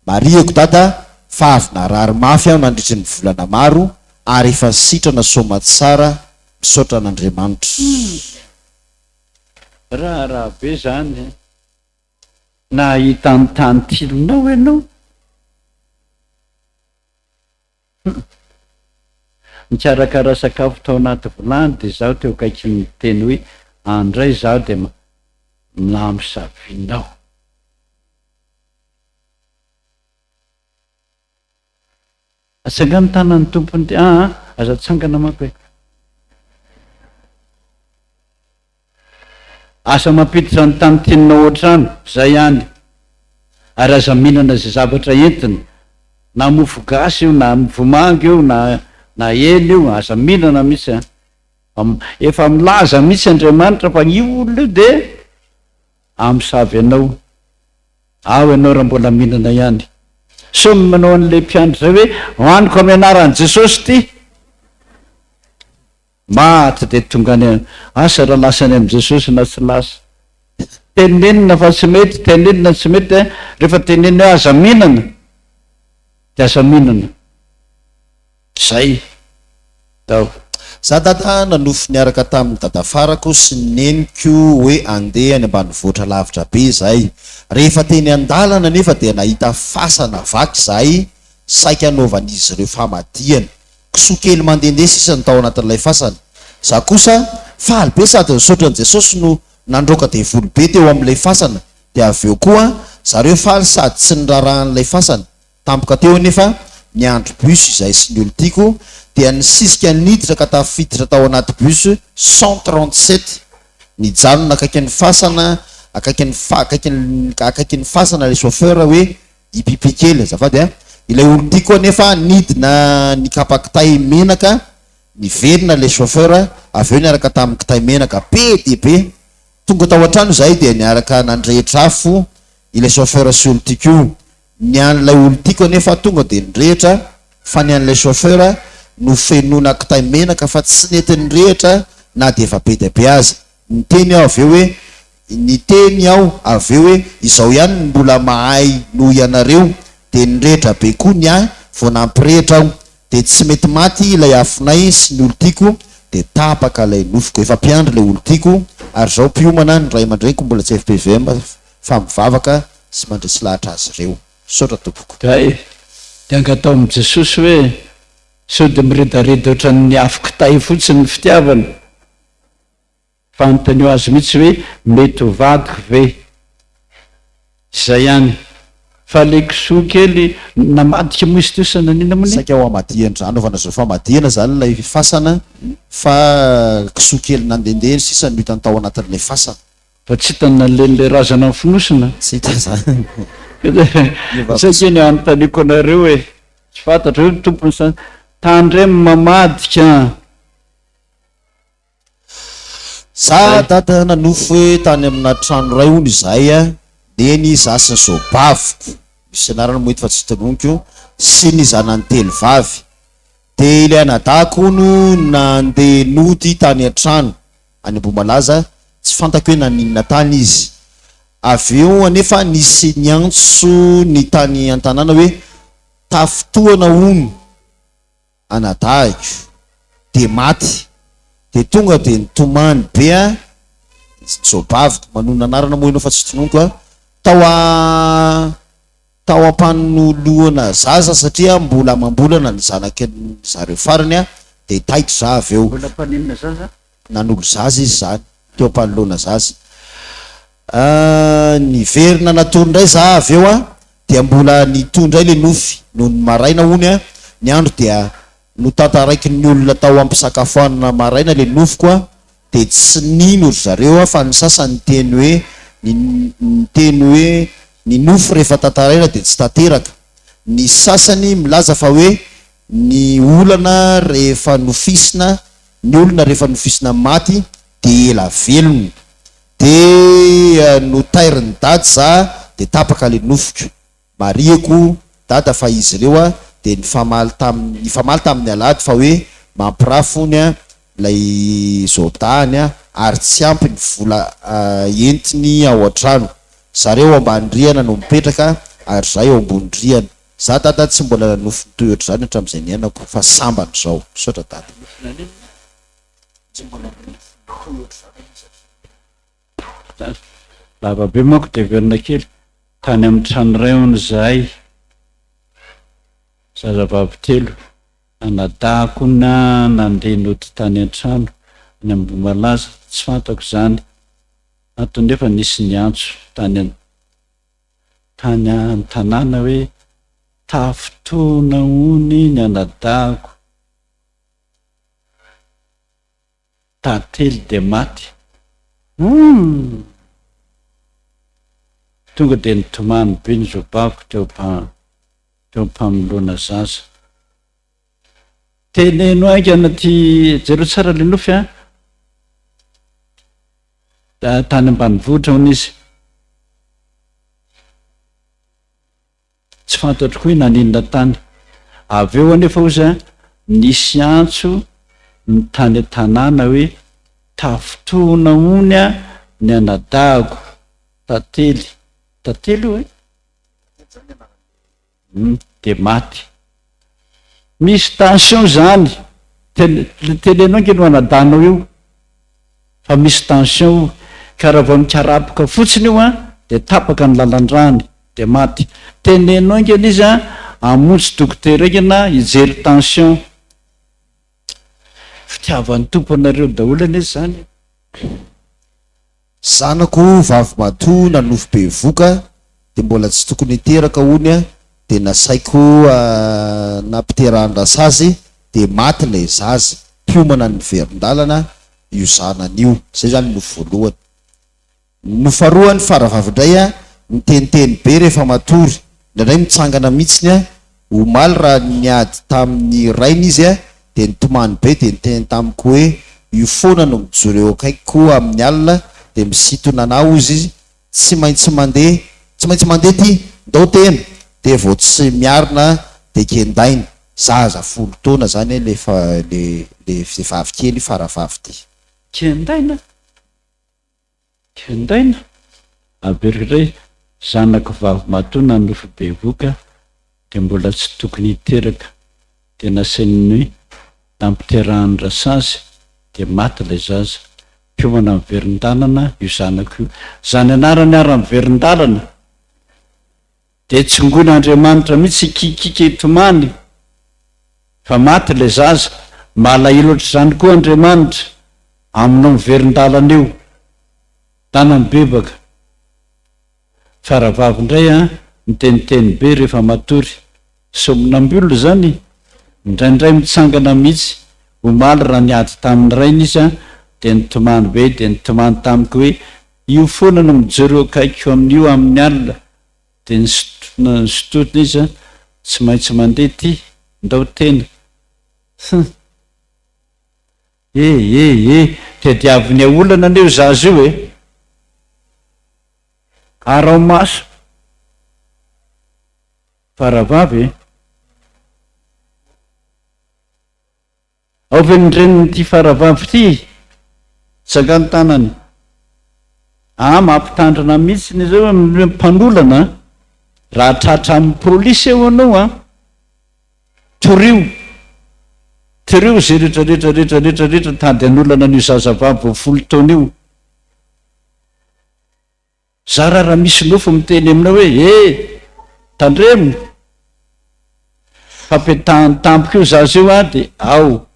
mariako dada fa avy narary mafy aho nandritry ny volana maro ary efa sitrana soma tsara misaotra an'Andriamanitra raha be zany nahita ny tantilonao ianao nikarakara sakafo tao anaty vilany de zaho teo akaiky miteny hoe andray zaho de namisavinao atsangany tanany tompony de aza tsangana mako e asa mampiditra ny tantinao ohatrano zay ihany ary aza mihinana zay zavatra entiny na mofo gasy io na mivomanga io na ely io aza mihinana mihitsy efa milaza mihitsy Andriamanitra fa io olona io de amisavy anao ao ianao raha mbola mihinana ihany somy manao an'le mpiandry zay hoe hoaniko amy anaran'i Jesosy ty maty de tonga any asa raha lasany am' Jesosy na tsy lasa tenenina fa tsy mety tenenina tsy mety rehefa tenenina hoe aza mihinana de aza mihinana zay tao za dada nanofo niaraka tamin'ny dadafarako sy neniko hoe andeha any ambanivohitra lavitra be zay rehefa teny an-dalana nefa de nahita fasana vaky zay saika anaovan'izy ireo famadiana kisokely mandendeha sisany tao anatin'ilay fasana za kosa faly be sady nisaotran' Jesosy no nandroka devolo be teo amin'ilay fasana de avy eo koa zareo faly sady tsy nirarahan'ilay fasana tampoka teo nefa niandro bus izay sy ny olo tiako dia nisisika niditra ka tafiditra tao anaty bus 137 nijanona akaiky ny fasana akaiky ny fasana le chauffeur hoe ipipikely azafady ilay olo tiako nefa nidina ny kapakitay menaka niverina le chauffeur avy eo niaraka tamin'ny kitay menaka be de be tonga tao an-trano zay de niaraka nandrehitra afo ilay chauffeur sy olo tiako ny an'ilay olo tiako nefa tonga de nirehitra fa ny an'ilay chauffeur no fenona kitay menaka fa tsy nety nirehitra na de efa be de be azy niteny aho avy eo hoe niteny aho avy eo hoe izao ihany mbola mahay noho ianareo de nirehitra be koa ny vao nampirehitra aho de tsy mety maty ilay afinay sy ny olo tiako de tapaka ilay nofoko efa mpiandry le olo tiako ary zao mpiomana ny ray aman-dreniko mbola tsy FPVM fa mivavaka sy mandresy lahatra azy ireo saotra tompoko kay de angatao am' Jesosy hoe sao de miredareda ohatran'ny afokitay fotsiny ny fitiavana fa notanyeo azy mihitsy hoe mety ho vadiko ve zay ihany fa le kisoa kely namadika moizy teo sa nanina mony saika ao amadian-drano anaovana zao famadiana zany lay fasana fa kisoa kely nandendeny sisa no hitany tao anatin'lay fasana fa tsy hitany nalen'le razana ny finosina tsy hita zany sakeny anontaniako anareo hoe tsy fantatra hoe tompony sa tandray mamadika za dada nanofo hoe tany amina trano ray ony zay a neny zasy ny zao baviko misy anarana moa hety fa tsy tononiko sy ny zanany telo vavy de ilay anadako no nandeha nody tany an-trano any Ambohimalaza tsy fantako hoe naninona tany izy. Avy eo anefa nisy niantso ny tany an-tanàna hoe tafotoana ono anadahiko de maty, de tonga de nitomany be a jobaviko manona anarana moa enao fa tsy tononoko a tao ampanoloana zaza satria mbola mambolana ny zanaky zareo farany a de taiko za avy eo nanolo zaza izy zany teo ampanoloana zaza. Ny verina natondray za avy eo a dia mbola nitondray le nofy no ny maraina hony a ny andro dia no tantaraiky ny olona tao ampisakafoanana maraina le nofoko a de tsy nino ry zareo a fa ny sasany teny hoe teny hoe ny nofo rehefa tantaraina de tsy tanteraka, ny sasany milaza fa hoe ny olana rehefa nofisina ny olona rehefa nofisina maty de ela velony de no tairiny dady za de tapaka le nofoko mariako dada fa izy ireo a de nifamaly tamin'ny alady fa hoe mampirafony a lay zotany a ary tsy ampy ny vola entiny ao an-trano, zareo ambany-driana no mipetraka ary za eo ambony-driana. Za dada tsy mbola nanofo toy ohatr' zany hatramin'izay niainako fa sambany zao sotra dada. Lavabe manko de verina kely tany amin'ny trano ray hony zahay zazavavy telo anadahako na nandeha noty tany an-trano ny Ambohimalaza tsy fantako zany ato nefa nisy niantso tany an-tanàna hoe tafotoana hony ny anadahako tantely de maty. Tonga de nitomany be ny zobaviko teo ampamoloana zaza. Teneno aika anaty jereo tsara le nofy a tany ambanivohitra hony izy. Tsy fantatro koa hoe naninona tany. Avy eo anefa ozy a nisy antso ny tany an-tanàna hoe tafotoana hony a ny anadahako tantely hoe de maty. Misy tension zany telenao nke no anadanao io fa misy tension ka raha vao mikarapoka fotsiny io a de tapaka ny lalandrany de maty. Tenenao nke izy a amontsy dokotera eky na hijery tension. Fitiavan'ny tomponareo daholana izy zany. Zanako vavy mato nanofo be voka de mbola tsy tokony hiteraka hony a de nasaiko nampiterahan-drasazy de maty lay zaza piomana ny verin-dalana io zanan'io. Zay zany no voalohany. No faharoany faravavindray a niteniteny be rehefa matory ndraindray mitsangana mihitsiny a omaly raha niady tamin'ny rainy izy a de nitomany be de niteny tamiko hoe io foana no mijoro eo akaiko amin'ny alina de misitonanao izy tsy maintsy mandeha ty ndao tena de vao tsy miarina de kendainy. Zaza 10 taona zany le vavy kely faravavy ty. Kendaina aberikray zanako vavy matona nofo be voka de mbola tsy tokony hiteraka de nasainy nampiterahan-drasazy de maty lay zaza piomana amin'ny verin-dalana io zanako io. Zany anarany ara amin'ny verin-dalana de tsingon'Andriamanitra mihitsy ikikika itomany fa maty lay zaza. Malahelo ohatr' zany koa Andriamanitra aminao miverin-dalana io tanany bebaka. Faravavy indray a niteniteny be rehefa matory somonambiolona zany indraindray mitsangana mihitsy omaly raha niady tamin'ny rainy izy a de nitomany be de nitomany tamiko hoe io foana no mijoro akaiko amin'io amin'ny alina de nisototiny izy a tsy maintsy mandeha ty ndao tena. De diaviny olana aneo zaza io e arao maso faravavy e ao ve nindreniny ty faravavy ty sakany tanany mampitandrina mihitsy ny zao mpanolana raha tratra amin'ny polisy eo anao a torio zay rehetrarehetra tady an'olana n'io zazavavy 20 taona io za raha misy nofo miteny aminao hoe tandremo fampetatampoka io zazy io a de ao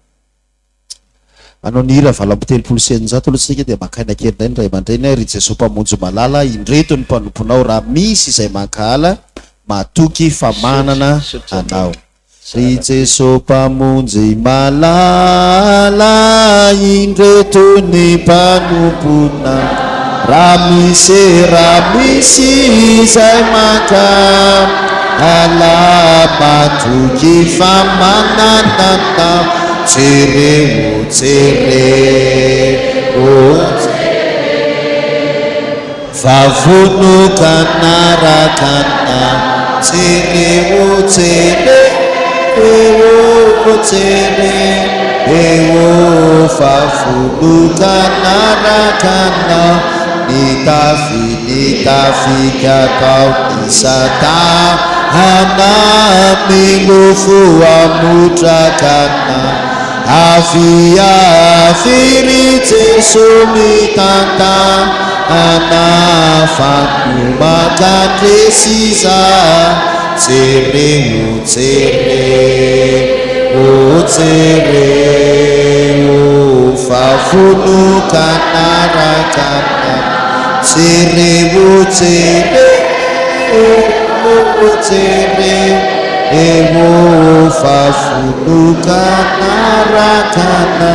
anao ny hira valam-telopolo sy eninjato aloha tsika dia makaina kely indray ny ray aman-dreny ry Jesoa mpamonjy malala indreto ny mpanomponao raha misy izay mankahala matoky fa manana anao ry Jesoa mpamonjy malala indreto ny mpanompona raha misy izay mankahala matoky fa manana anao Cereo vavonuka narakana cereo vavonuka narakana nitafika kau nisata hana milofo amutrakana avia firi Jesu mitanta ana fakumakatesiza cereu fafunuka narakana cereu fafunuka narakana.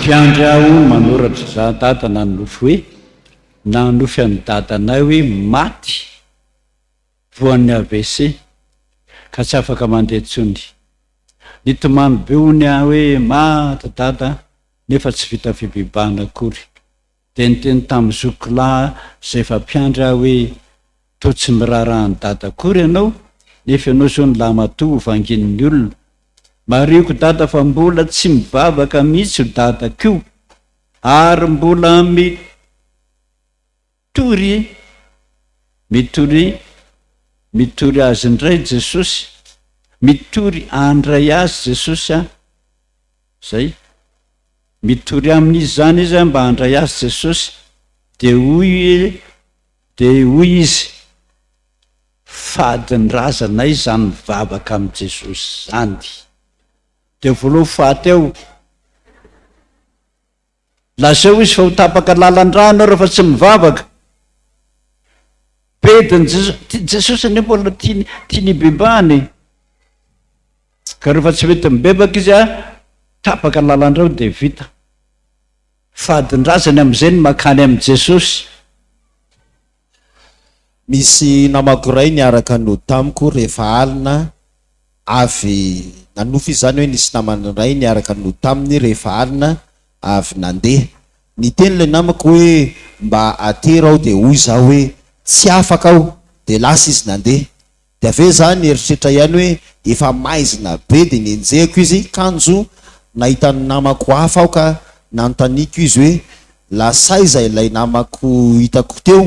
Fiandry aho manoratra za tata nanofo hoe nanofy any dadanay hoe maty voan'ny AVC ka tsy afaka mandeha tsony nitomany be ony aho hoe maty dada nefa tsy vita fibibana akory de niteny tamin'ny zokilahy zay efa mpiandry aho hoe to tsy mirarahany dada akory ianao nefa ianao zao ny lamatoa vangin'ny olona marioko dada fa mbola tsy mivavaka mihitsy ho dada kio ary mbola mitory azy indray Jesosy mitory andray azy Jesosy a zay mitory amin'izy zany izy mba handray azy Jesosy de hoy izy fadiny razanay zany mivavaka amin'ny Jesosy zany de voaloha faty eo lazao izy fa ho tapaka lalan-drano rehefa tsy mivavaka bediny Jesosy ane mbola tiany bebany ka rehefa tsy mety mibebaka izy a tapaka lalan-drano de vita fadin-drazany am'izay ny makany amin'ny Jesosy. Misy namako ray niaraka no tamiko rehefa alina avy nanofy izany hoe nisy namany ray niaraka no taminy rehefa alina avy nandeha niteny le namako hoe mba atero aho de hoy za hoe tsy afaka aho de lasa izy nandeha de ave zany eritreritra ihany hoe efa maizina be de nenjehako izy kanjo nahitany namako hafa aho ka nanontaniko izy hoe lasaiza ilay namako hitako teo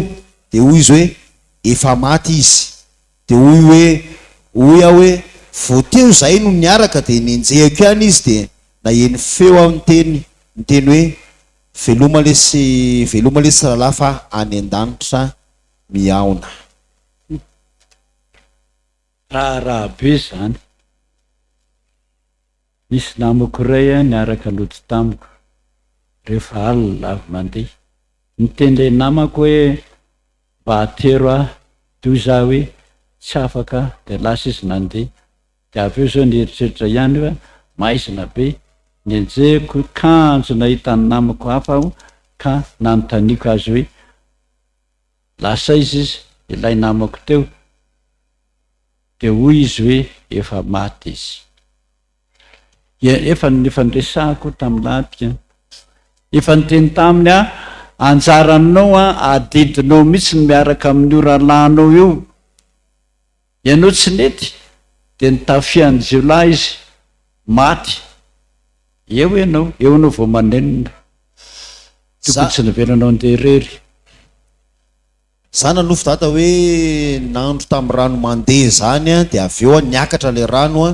de hoy izy hoe efa maty izy de hoy aho hoe voteo zay no niaraka de nenjehako ihany izy de naheny feo aho niteny hoe veloma lesy rahalahy fa any an-danitra miaona. Raha be zany misy namako ray niaraka loto tamiko rehefa alina avy mandeha niteny le namako hoe mba atero a toy za hoe tsy afaka de lasa izy nandeha de avy eo zao nieritreritra ihany hoe maizina be nenjehako kanjo nahitany namako hafa aho ka nanontaniko azy hoe lasa izy ilay namako teo de hoy izy hoe efa maty izy efa nifandresahako tamin'latika efa niteny taminy a anjaranao a adidinao mihitsy ny miaraka amin'ny oralanao io ianao tsy nety de nitafiany jiolahy izy maty eo ianao eo anao vao manenina tokony tsy navelanao andeha irery. za nanofo data hoe nandro tamin'ny rano mandeha zany a de avy eo a niakatra le rano a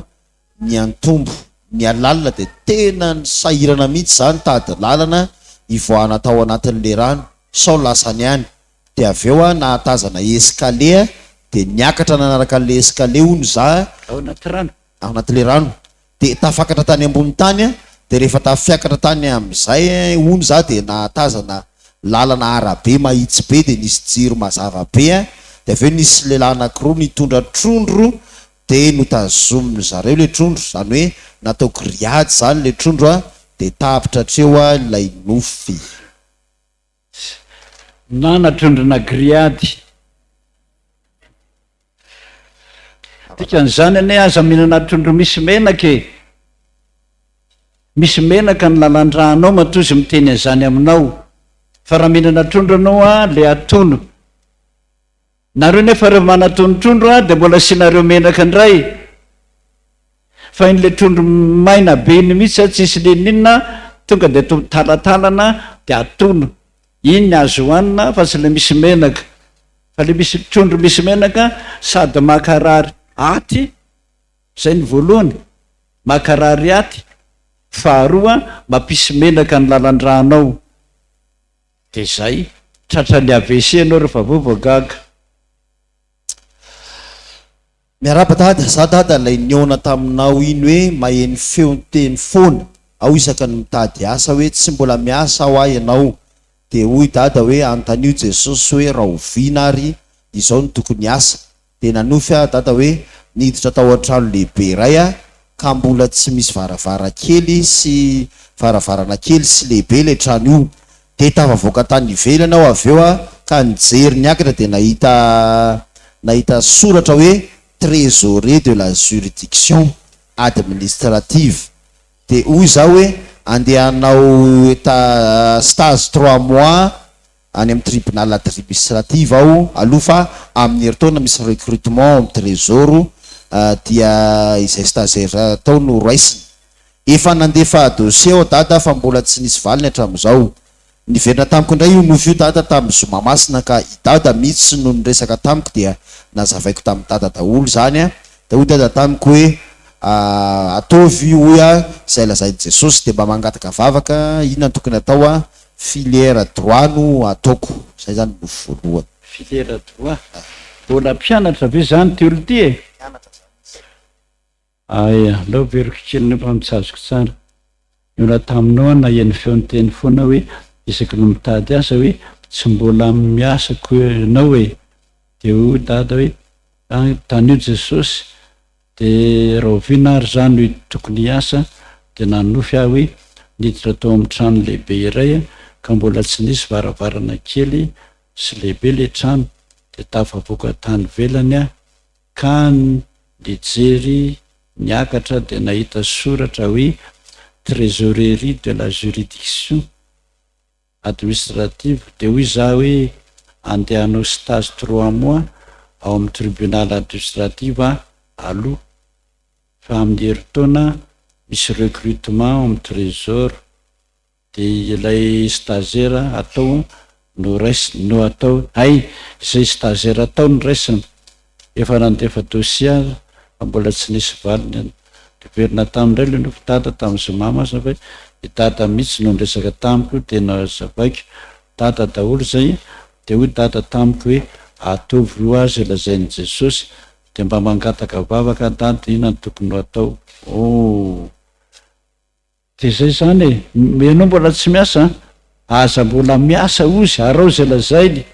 niantombo nialalina de tena ny sahirana mihitsy zany tady lalana ivoana tao anatin'le rano sao lasany ihany de avy eo a nahatazana eskale a de niakatra nanaraka an'le eskale ony za ao anaty rano ao anatin'le rano de tafakatra tany ambony tany a de rehefa tafiakatra tany am'izay ony za de nahatazana lalana arabe mahitsy be de nisy jiro mazava be a de aveo nisy lehilahy anankiroa nitondra trondro de notazominy zareo le trondro zany hoe natao griady zany le trondro a de tapitra treo a ilay nofy na trondrona griady. Dikan'izany ane aza mihinana trondro misy menaka e. Misy menaka ny lalan-dranao matozy miteny an'izany aminao. Fa raha mihinana trondro anao a le atono. Nareo nefa rehefa manatono trondro a de mbola asianareo menaka indray. Fa in'le trondro maina be iny mihitsy a tsisy leninina tonga de talatalana de atono. Iny ny azo hohanina fa tsy le misy menaka. Fa le misy trondro misy menaka sady makarary aty, zay ny voalohany, makarary aty, faharoa mampisy menaka ny lalan-dranao. De zay tratra ny AVC anao rehefa voagaga. miaraba dada za dada lay niona taminao iny hoe maheny feo ny teny foana ao isaka ny mitady asa hoe tsy mbola miasa ao ahy ianao de hoy dada hoe antanio Jesosy hoe raha oviana ary izao ny tokony asa de nanofy a dada hoe niditra tao an-trano lehibe iray a ka mbola tsy misy varavarakely sy varavarana kely sy lehibe le trano io de tafavoaka tany ivelany ao avy eo a ka nijery niakatra de nahita soratra hoe trésorier de la juridiction administrative de hoy za hoe andehanao stage 3 mois any amin'ny tribunal administrative ao alofa amin'ny heritaona misy recrutement amin'ny trésoro dia izay stagiaire tao no raisiny efa nandefa dossier ao dada fa mbola tsy nisy valiny hatramin'izao niverina tamiko indray io nofo io dada tamin'ny Zoma Masina ka idada mihitsy no niresaka tamiko dia nazavaiko tamin'ny dada daholo zany a da hoy dada tamiko hoe ataovy hoy a zay lazainy Jesosy de mba mangataka vavaka inona tokony atao a filière droit no ataoko zay zany nofo voalohany. Filière droit mbola mpianatra ve zany ty olo ty e? Aya lao veriko kely nefa mitsazoko tsara niona taminao na eny feo ny teny foana hoe isaky no mitady asa hoe tsy mbola miasako ianao e de hoy dada hoe tanio Jesosy de raha oviana ary zany hoe tokony hiasa de nanofy aho hoe niditra tao amin'ny trano lehibe iray ka mbola tsy nisy varavarana kely sy lehibe le trano de tafavoaka tany velany a ka nijery niakatra de nahita soratra hoe trésorerie de la juridiction administrative de hoy za hoe andehanao stage 3 mois ao amin'ny tribunal administrative aloha fa amin'ny heritaona misy recrutement amin'ny trésor de ilay stagiaire atao no raisiny no atao hay izay stagiaire atao no raisiny efa nandefa dossier mbola tsy nisy valiny de verina tamindray le nofo dada tamin'ny Zoma Masina fa dada mihitsy no niresaka tamiko de nazavaiko dada daholo zay de hoy dada tamiko hoe ataovy io azy lazainy Jesosy de mba mangataka vavaka dada inona ny tokony ho atao. De zay zany e ianao mbola tsy miasa aza mbola miasa ozy arao zay lazainy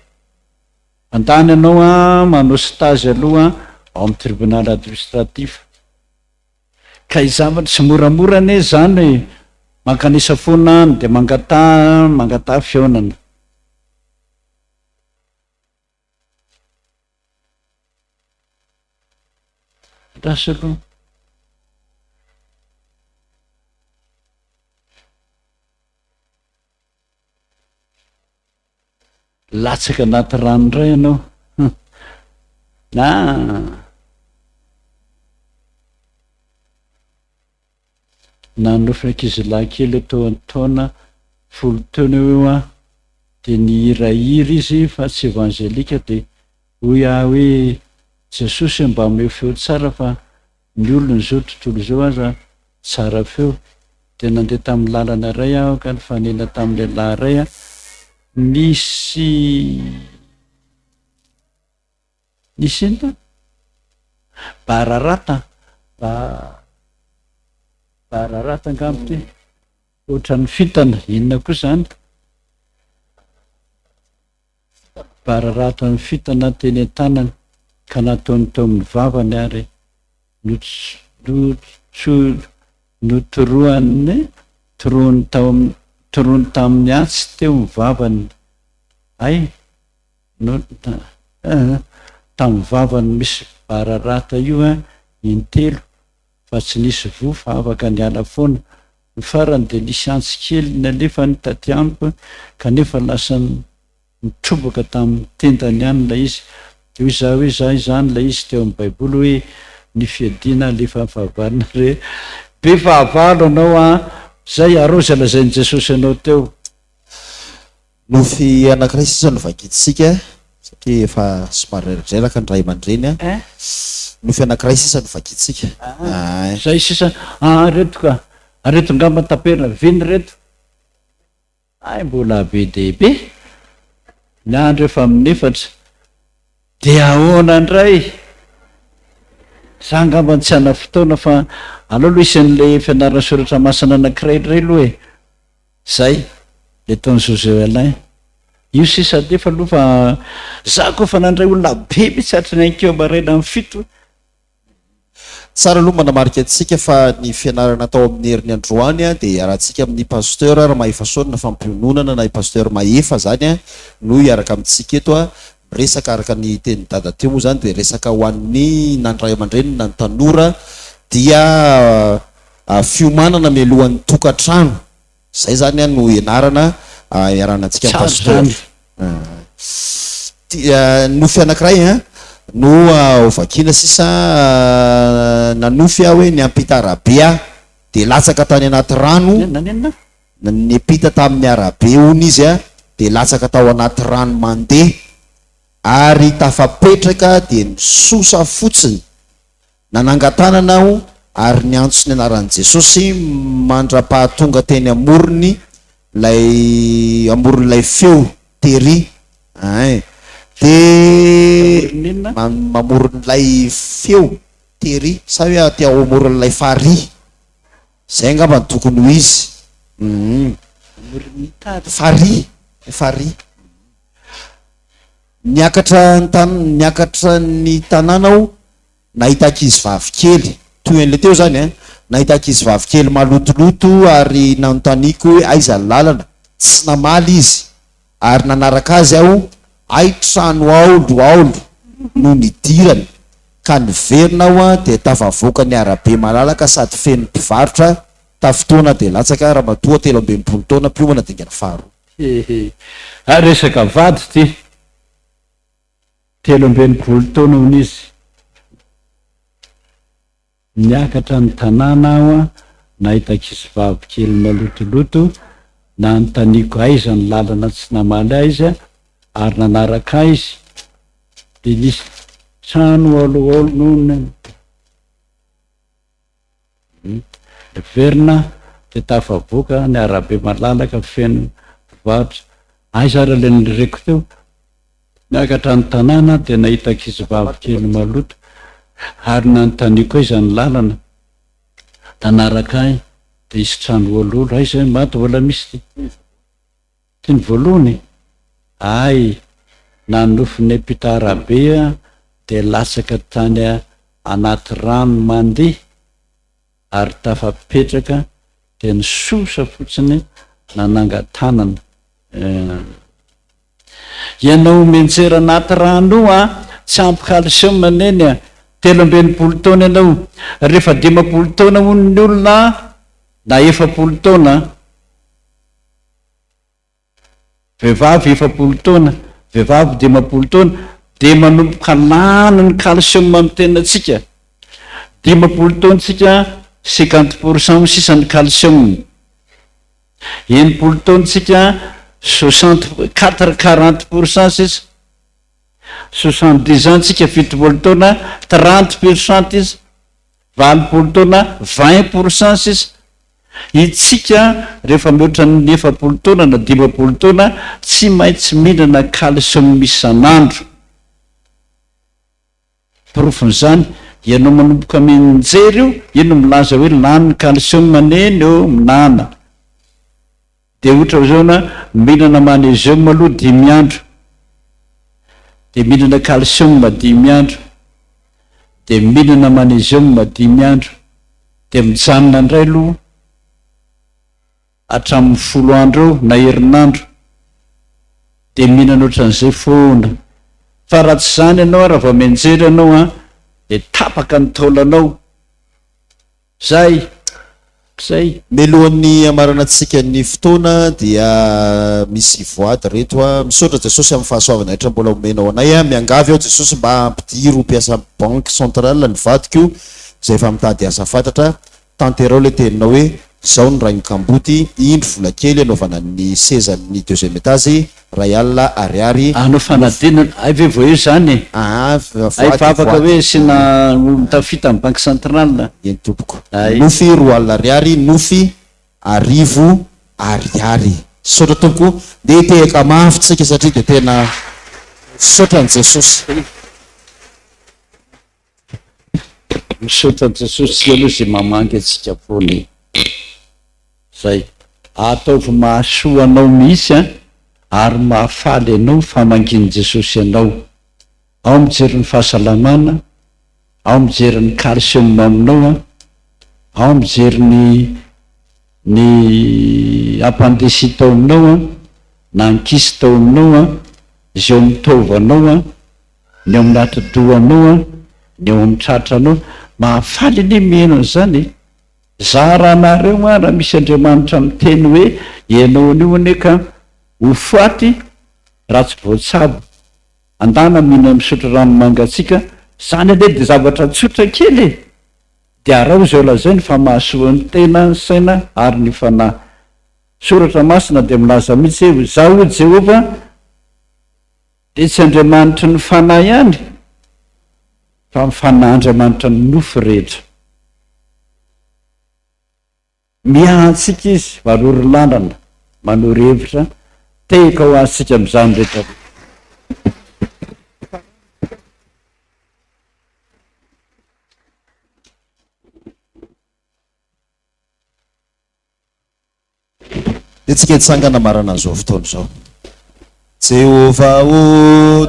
andany ianao a manao stage aloha ao amin'ny tribunal administratif ka izavatra tsy moramora ane zany mankanisa fonany de mangata fionana. Rasy aloha latsaka anaty rano indray ianao na nanofy ankizilahy kely tao antaona 10 taona eo a dia ny hirahira izy fa tsy evangelika dia hoy hoe Jesosy mba omeo feo tsara fa ny olona zao tontolo zao aza tsara feo. Dia nandeha tamin'ny lalana iray aho ka nifanena tamin'ny lehilahy iray a nisy enta bararata angamba ty ohatra ny fitana inona koa zany bararata ny fitana teny an-tanany ka nataony tao amin'ny vavany ary toroany tamin'ny atsy teo ny vavany tamin'ny vavany misy bararata io intelo fa tsy nisy vo fa afaka ny ala foana. Ny farany dia nisy antsy kely nalefa ny taty amiko kanefa lasa mitrobaka tamin'ny tendany any lay izy. Dia hoy za hoe zay zany lay izy teo amin'ny baiboly hoe ny fiadiana alefa fahavalona re be fahavalo anao zay arozy alazain'i Jesosy anao teo. Nofy anankiray sisa novakitsika satria efa somary reraka ny ray aman-dreny nofy anankiray sisa novakitsika zay sisa reto ka areto ngamba taperina viny reto mbola be dehibe ny andro efa amin'ny efatra dia ahoana indray za ngamba tsy hana fotoana fa aleo loha isan'lay fianarana soratra masana anankiray ray aloha zay le taony José Alain io sisa defa aloha fa za koa fa nandray olona be mitsy hatrany ankeo maraina amin'ny fito. Tsara aloha manamarika antsika fa ny fianarana atao amin'ny herin'ny androany dia arahantsika amin'ny pasteur Rahamahefasoana fampiononana na pasteur Mahefa zany no hiaraka amintsika eto resaka araka ny teny dada teo moa zany dia resaka ho an'ny nandray aman-dreny na ny tanora dia fiomanana mialohan'ny tokantrano zay zany no ianarana iarana antsika pasteur nofy anankiray no ovakina sisa nanofy hoe ny ampita arabe dia latsaka tany anaty rano ny apita tamin'ny arabe ony izy dia latsaka tao anaty rano mandeha ary tafapetraka dia nisosa fotsiny nanangatanana aho ary ny antso ny anaran'i Jesosy mandra-pahatonga teny amorony lay feo tery dia mamoron'lay feo tery sa hoe ty ao amoron'lay fary zay angamba ny tokony ho izy fary niakatra ny tanànao nahita ankizy vavikely toy an'le teo zany nahita ankizy vavikely malotoloto ary nanontaniako hoe aiza ny lalana tsy namaly izy ary nanaraka azy aho trano aolo no nidirany ka niverina aho dia tafavoaka ny arabe malalaka sady feno mpivarotra tafotoana dia latsaka raha matoa 13 taona mpiomana dingana faharo resaka vady ty 13 taona hony izy niakatra ny tanàna aho nahita ankizy vavikely malotoloto na notaniako aiza ny lalana tsy namaly aiza ary nanaraka izy dia nisy trano oloolona verina dia tafavoaka ny arabe malalaka feno mpivarotra aiza raha le nireko teo niakatra ny tanàna dia nahita ankizy vavikely maloto ary nanontaniako aiza ny lalana nanaraka ahy dia isy trano ololo aiza maty vola misy ty ny voalohany nanofiny apita arabe dia latsaka tany anaty rano mandeha ary tafapetraka dia nisosa fotsiny nanangatanana ianao menjera anaty rano tsy ampy calcium neny 13 taona ianao rehefa 15 taona hono ny olona na 70 taona vehivavy 70 taona vehivavy 15 taona dia manomboka lana ny calcium amin'ny tenatsika 15 taona tsika 50% misisany calcium 20 taona tsika 40% izy, 70 ans tsika 70 taona, 30% izy, 20 taona 20% izy. Itsika rehefa mihoatra ny 70 taona na 50 taona tsy maintsy mihinana calcium isan'andro. Porofon'izany ianao manomboka mijery io, ino milaza hoe lany calcium maneny eo minana. De ohatra zao na mihinana magnesium aloha 5 andro, de mihinana calcium 5 andro, de mihinana magnesium 5 andro, de mijanona indray aloha hatramin'ny 10 andro eo na herinandro, de mihinana ohatran'izay foana. Fa raha tsy zany ianao raha vao mianjery ianao de tapaka ny taolanao. Zay melohan'ny amarana antsika ny fotoana dia misy voady reto misaotra Jesosy amin'ny fahasoavana rehetra mbola omenao anay miangavy ao Jesosy mba ampidiry mpiasa banque centrale ny vadiko izay efa mitady asa fantatra. Tanterao le teninao hoe zao ny Raino Kamboty, indro vola kely anaovana ny sezan'ny 2e étage, ray alina ariary. Anao fanadinana ay ve vo eo zany ay vavaka hoe sina mitafita amin'ny banque centrale eny tompoko. Nofy 2 alina ariary, nofy 10 ariary. Saotra tompoko, de tehaka mafy tsika satria de tena saotra ny Jesosy. Misaotra ny Jesosy aloha zay mamangy atsika foana. Zay ataovy mahasoa anao mihitsy ary mahafaly anao famanginy Jesosy anao. Ao mijery ny fahasalamana, ao mijery ny calcium aminao, ao mijery ny appendicite tao aminao, na ny kisy tao aminao, izay ao mitovy anao, ny ao milahatra dohanao, ny ao mitratra anao, mahafaly ane mihaino an'izany. Zaranareo raha misy Andriamanitra miteny hoe ianao anio aneka ho faty raha tsy voatsabo, andana mihina misaotra rano mangatsika, zany ane de zavatra tsotra kely de arao zao lazainy fa mahasoa ny tena ny saina ary ny fanahy. Soratra masina de milaza mihitsy hoe zaho Jehova de tsy Andriamanitra ny fanahy ihany fa ny fanahy Andriamanitra ny nofo rehetra. Miahantsika izy varory lalana manoro hevitra tehaka ho azitsika amin'izany rehetra. de tsika hitsangana marana an'izao fotoana izao. Jehova o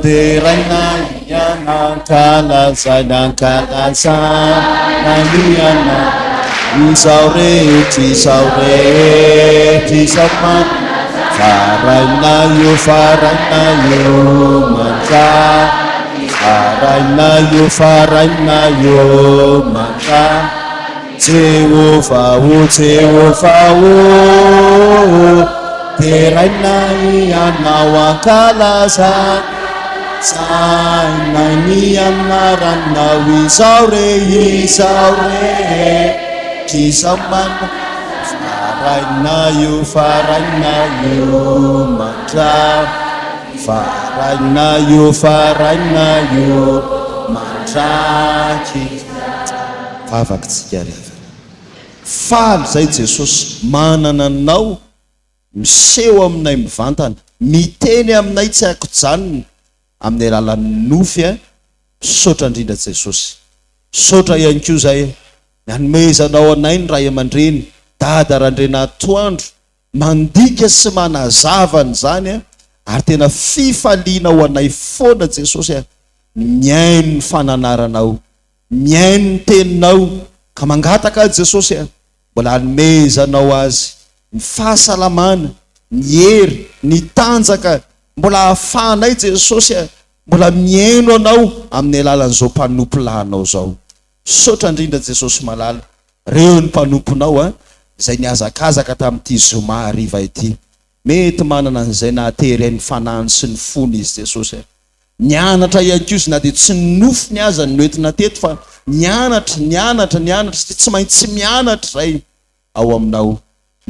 de raina ianankalazaina ankalazana miana izao rehetra izao man faraina io manta faraina io manta. Jehova o de raina ianao ankalazana saina ny anaranao izao man faraina io manta faraina io mantraky. Vavaky tsika rehefa faly zay Jesosy manana anao, miseho aminay mivantana, miteny aminay tsy haiko janony amin'ny alalan'ny nofy. Misaotra indrindra Jesosy, misaotra ihany koa zay nanomezanao anay ny ray aman-dreny dada randrena atoandro mandika sy manazavany zany ary tena fifaliana ho anay foana Jesosy miaino ny fananaranao, miaino ny teninao ka mangataka Jesosy mbola hanomezanao azy ny fahasalamana, ny hery, ny tanjaka, mbola hahafahanay Jesosy mbola miaino anao amin'ny alalan'izao mpanompo lahanao zao. Saotra indrindra Jesosy malala, reo ny mpanomponao izay niazakazaka tamin'ity zoma hariva ity, mety manana an'izay nahatery ny fanahiny sy ny fony izy Jesosy. Nianatra ihany koa izy na de tsy nofo ny aza ny noentina teto fa nianatra tsy maintsy mianatra zay ao aminao.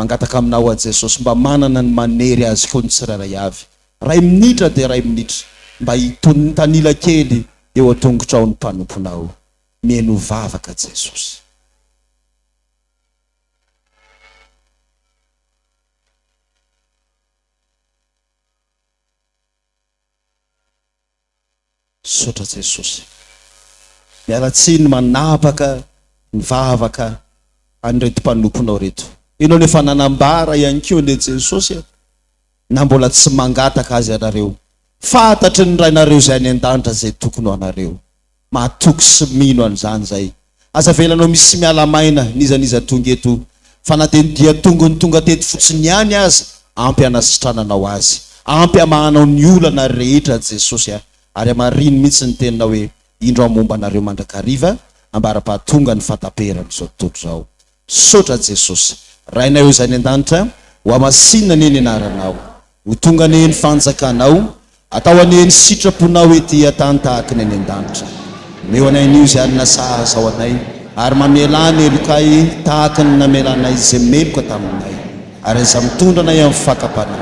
mangataka aminao a Jesosy mba manana ny manery azy koa ny tsirairay avy. 2 minitra dia 2 minitra mba hitontanila kely eo atongotra ao ny mpanomponao. Mieno vavaka Jesosy. Sotra Jesosy. Mialatsiny manapaka ny vavaka an'ireto mpanomponao reto. Ianao nefa nanambara ihany koa ne Jesosy na mbola tsy mangataka azy anareo. Fantatry ny rainareo zay any an-danitra zay tokony ho anareo. Mahatoky sy mino an'izany zay. Aza velanao misy mialamaina nizaniza tonga eto fa na dia tongony tonga teto fotsiny ihany azy, ampy anasitrananao azy, ampy amahanao ny olana rehetra Jesosy ary amariny mihitsy ny teninao hoe indro momba anareo mandrakariva ambara-pahatonga ny fataperana zao tontolo zao. Sotra Jesosy, raina eo zany an-danitra ho amasinina neny anaranao, ho tonga neny fanjakanao, atao aneny sitraponao ety atany tahaka neny an-danitra. Meo anay nio zay any nasaza ao anay ary mamelana elokay tahaka ny namelanay zay meloka taminay ary iza mitondra anay amin'ny fakapana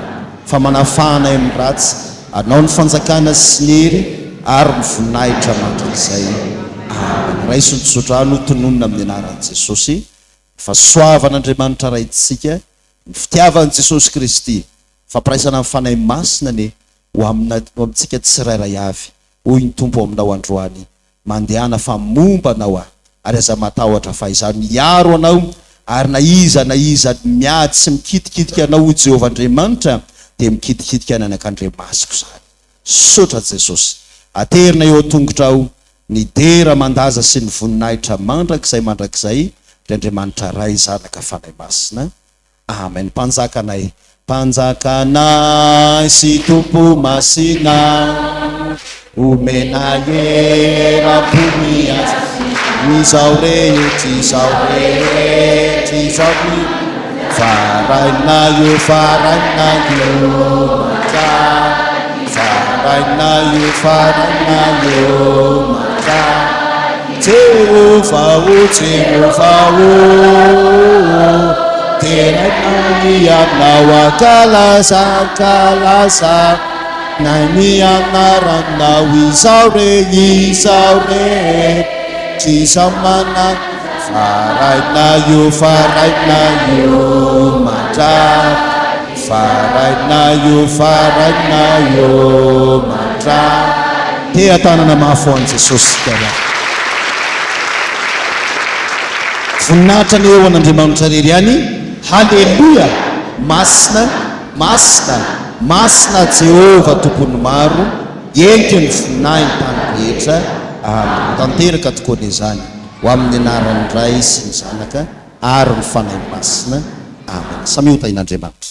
fa manafanay amin'ny ratsy anao ny fanjakana sy ny hery ary ny voninahitra mandrakizay. Amen. Raiso ny tsodrano tononona amin'ny anaran'i Jesosy. Fa soavan'Andriamanitra raitsika, ny fitiavan'i Jesosy Kristy, fampiraisana amin'ny fanahy masina ne ho amintsika tsirairay avy. Hoy ny Tompo aminao androany, mandehana fa momba anao ary aza matahotra fa izany miaro anao ary na iza miady sy mikitikitika anao Jehovah Andriamanitra dia mikitikitika any anak'Andriamasiko zany. Sotra Jesosy, aterina eo atongotrao ny dera mandaza sy ny voninahitra mandrakizay Andriamanitra ray zanaka fanahy masina. Amen. Mpanjakanay sy Tompo masina, omena era-ponia izao rehetra faraina io Jehovah, tena nianao akalasa na nianaranao izao re tsy zamana faraina io matra. Te atanana mafo an Jesosy kara. Voninahitra ny eo an'Andriamanitra rery any. Haleluya. Masina Jehovah tompony maro, enty ny voninahiny tany rehetra. Tanteraka tokoa n'izany ho amin'ny anaran'ny Ray sy ny Zanaka ary ny fanahy masina. Amen. Samy ho tain'Andriamanitra.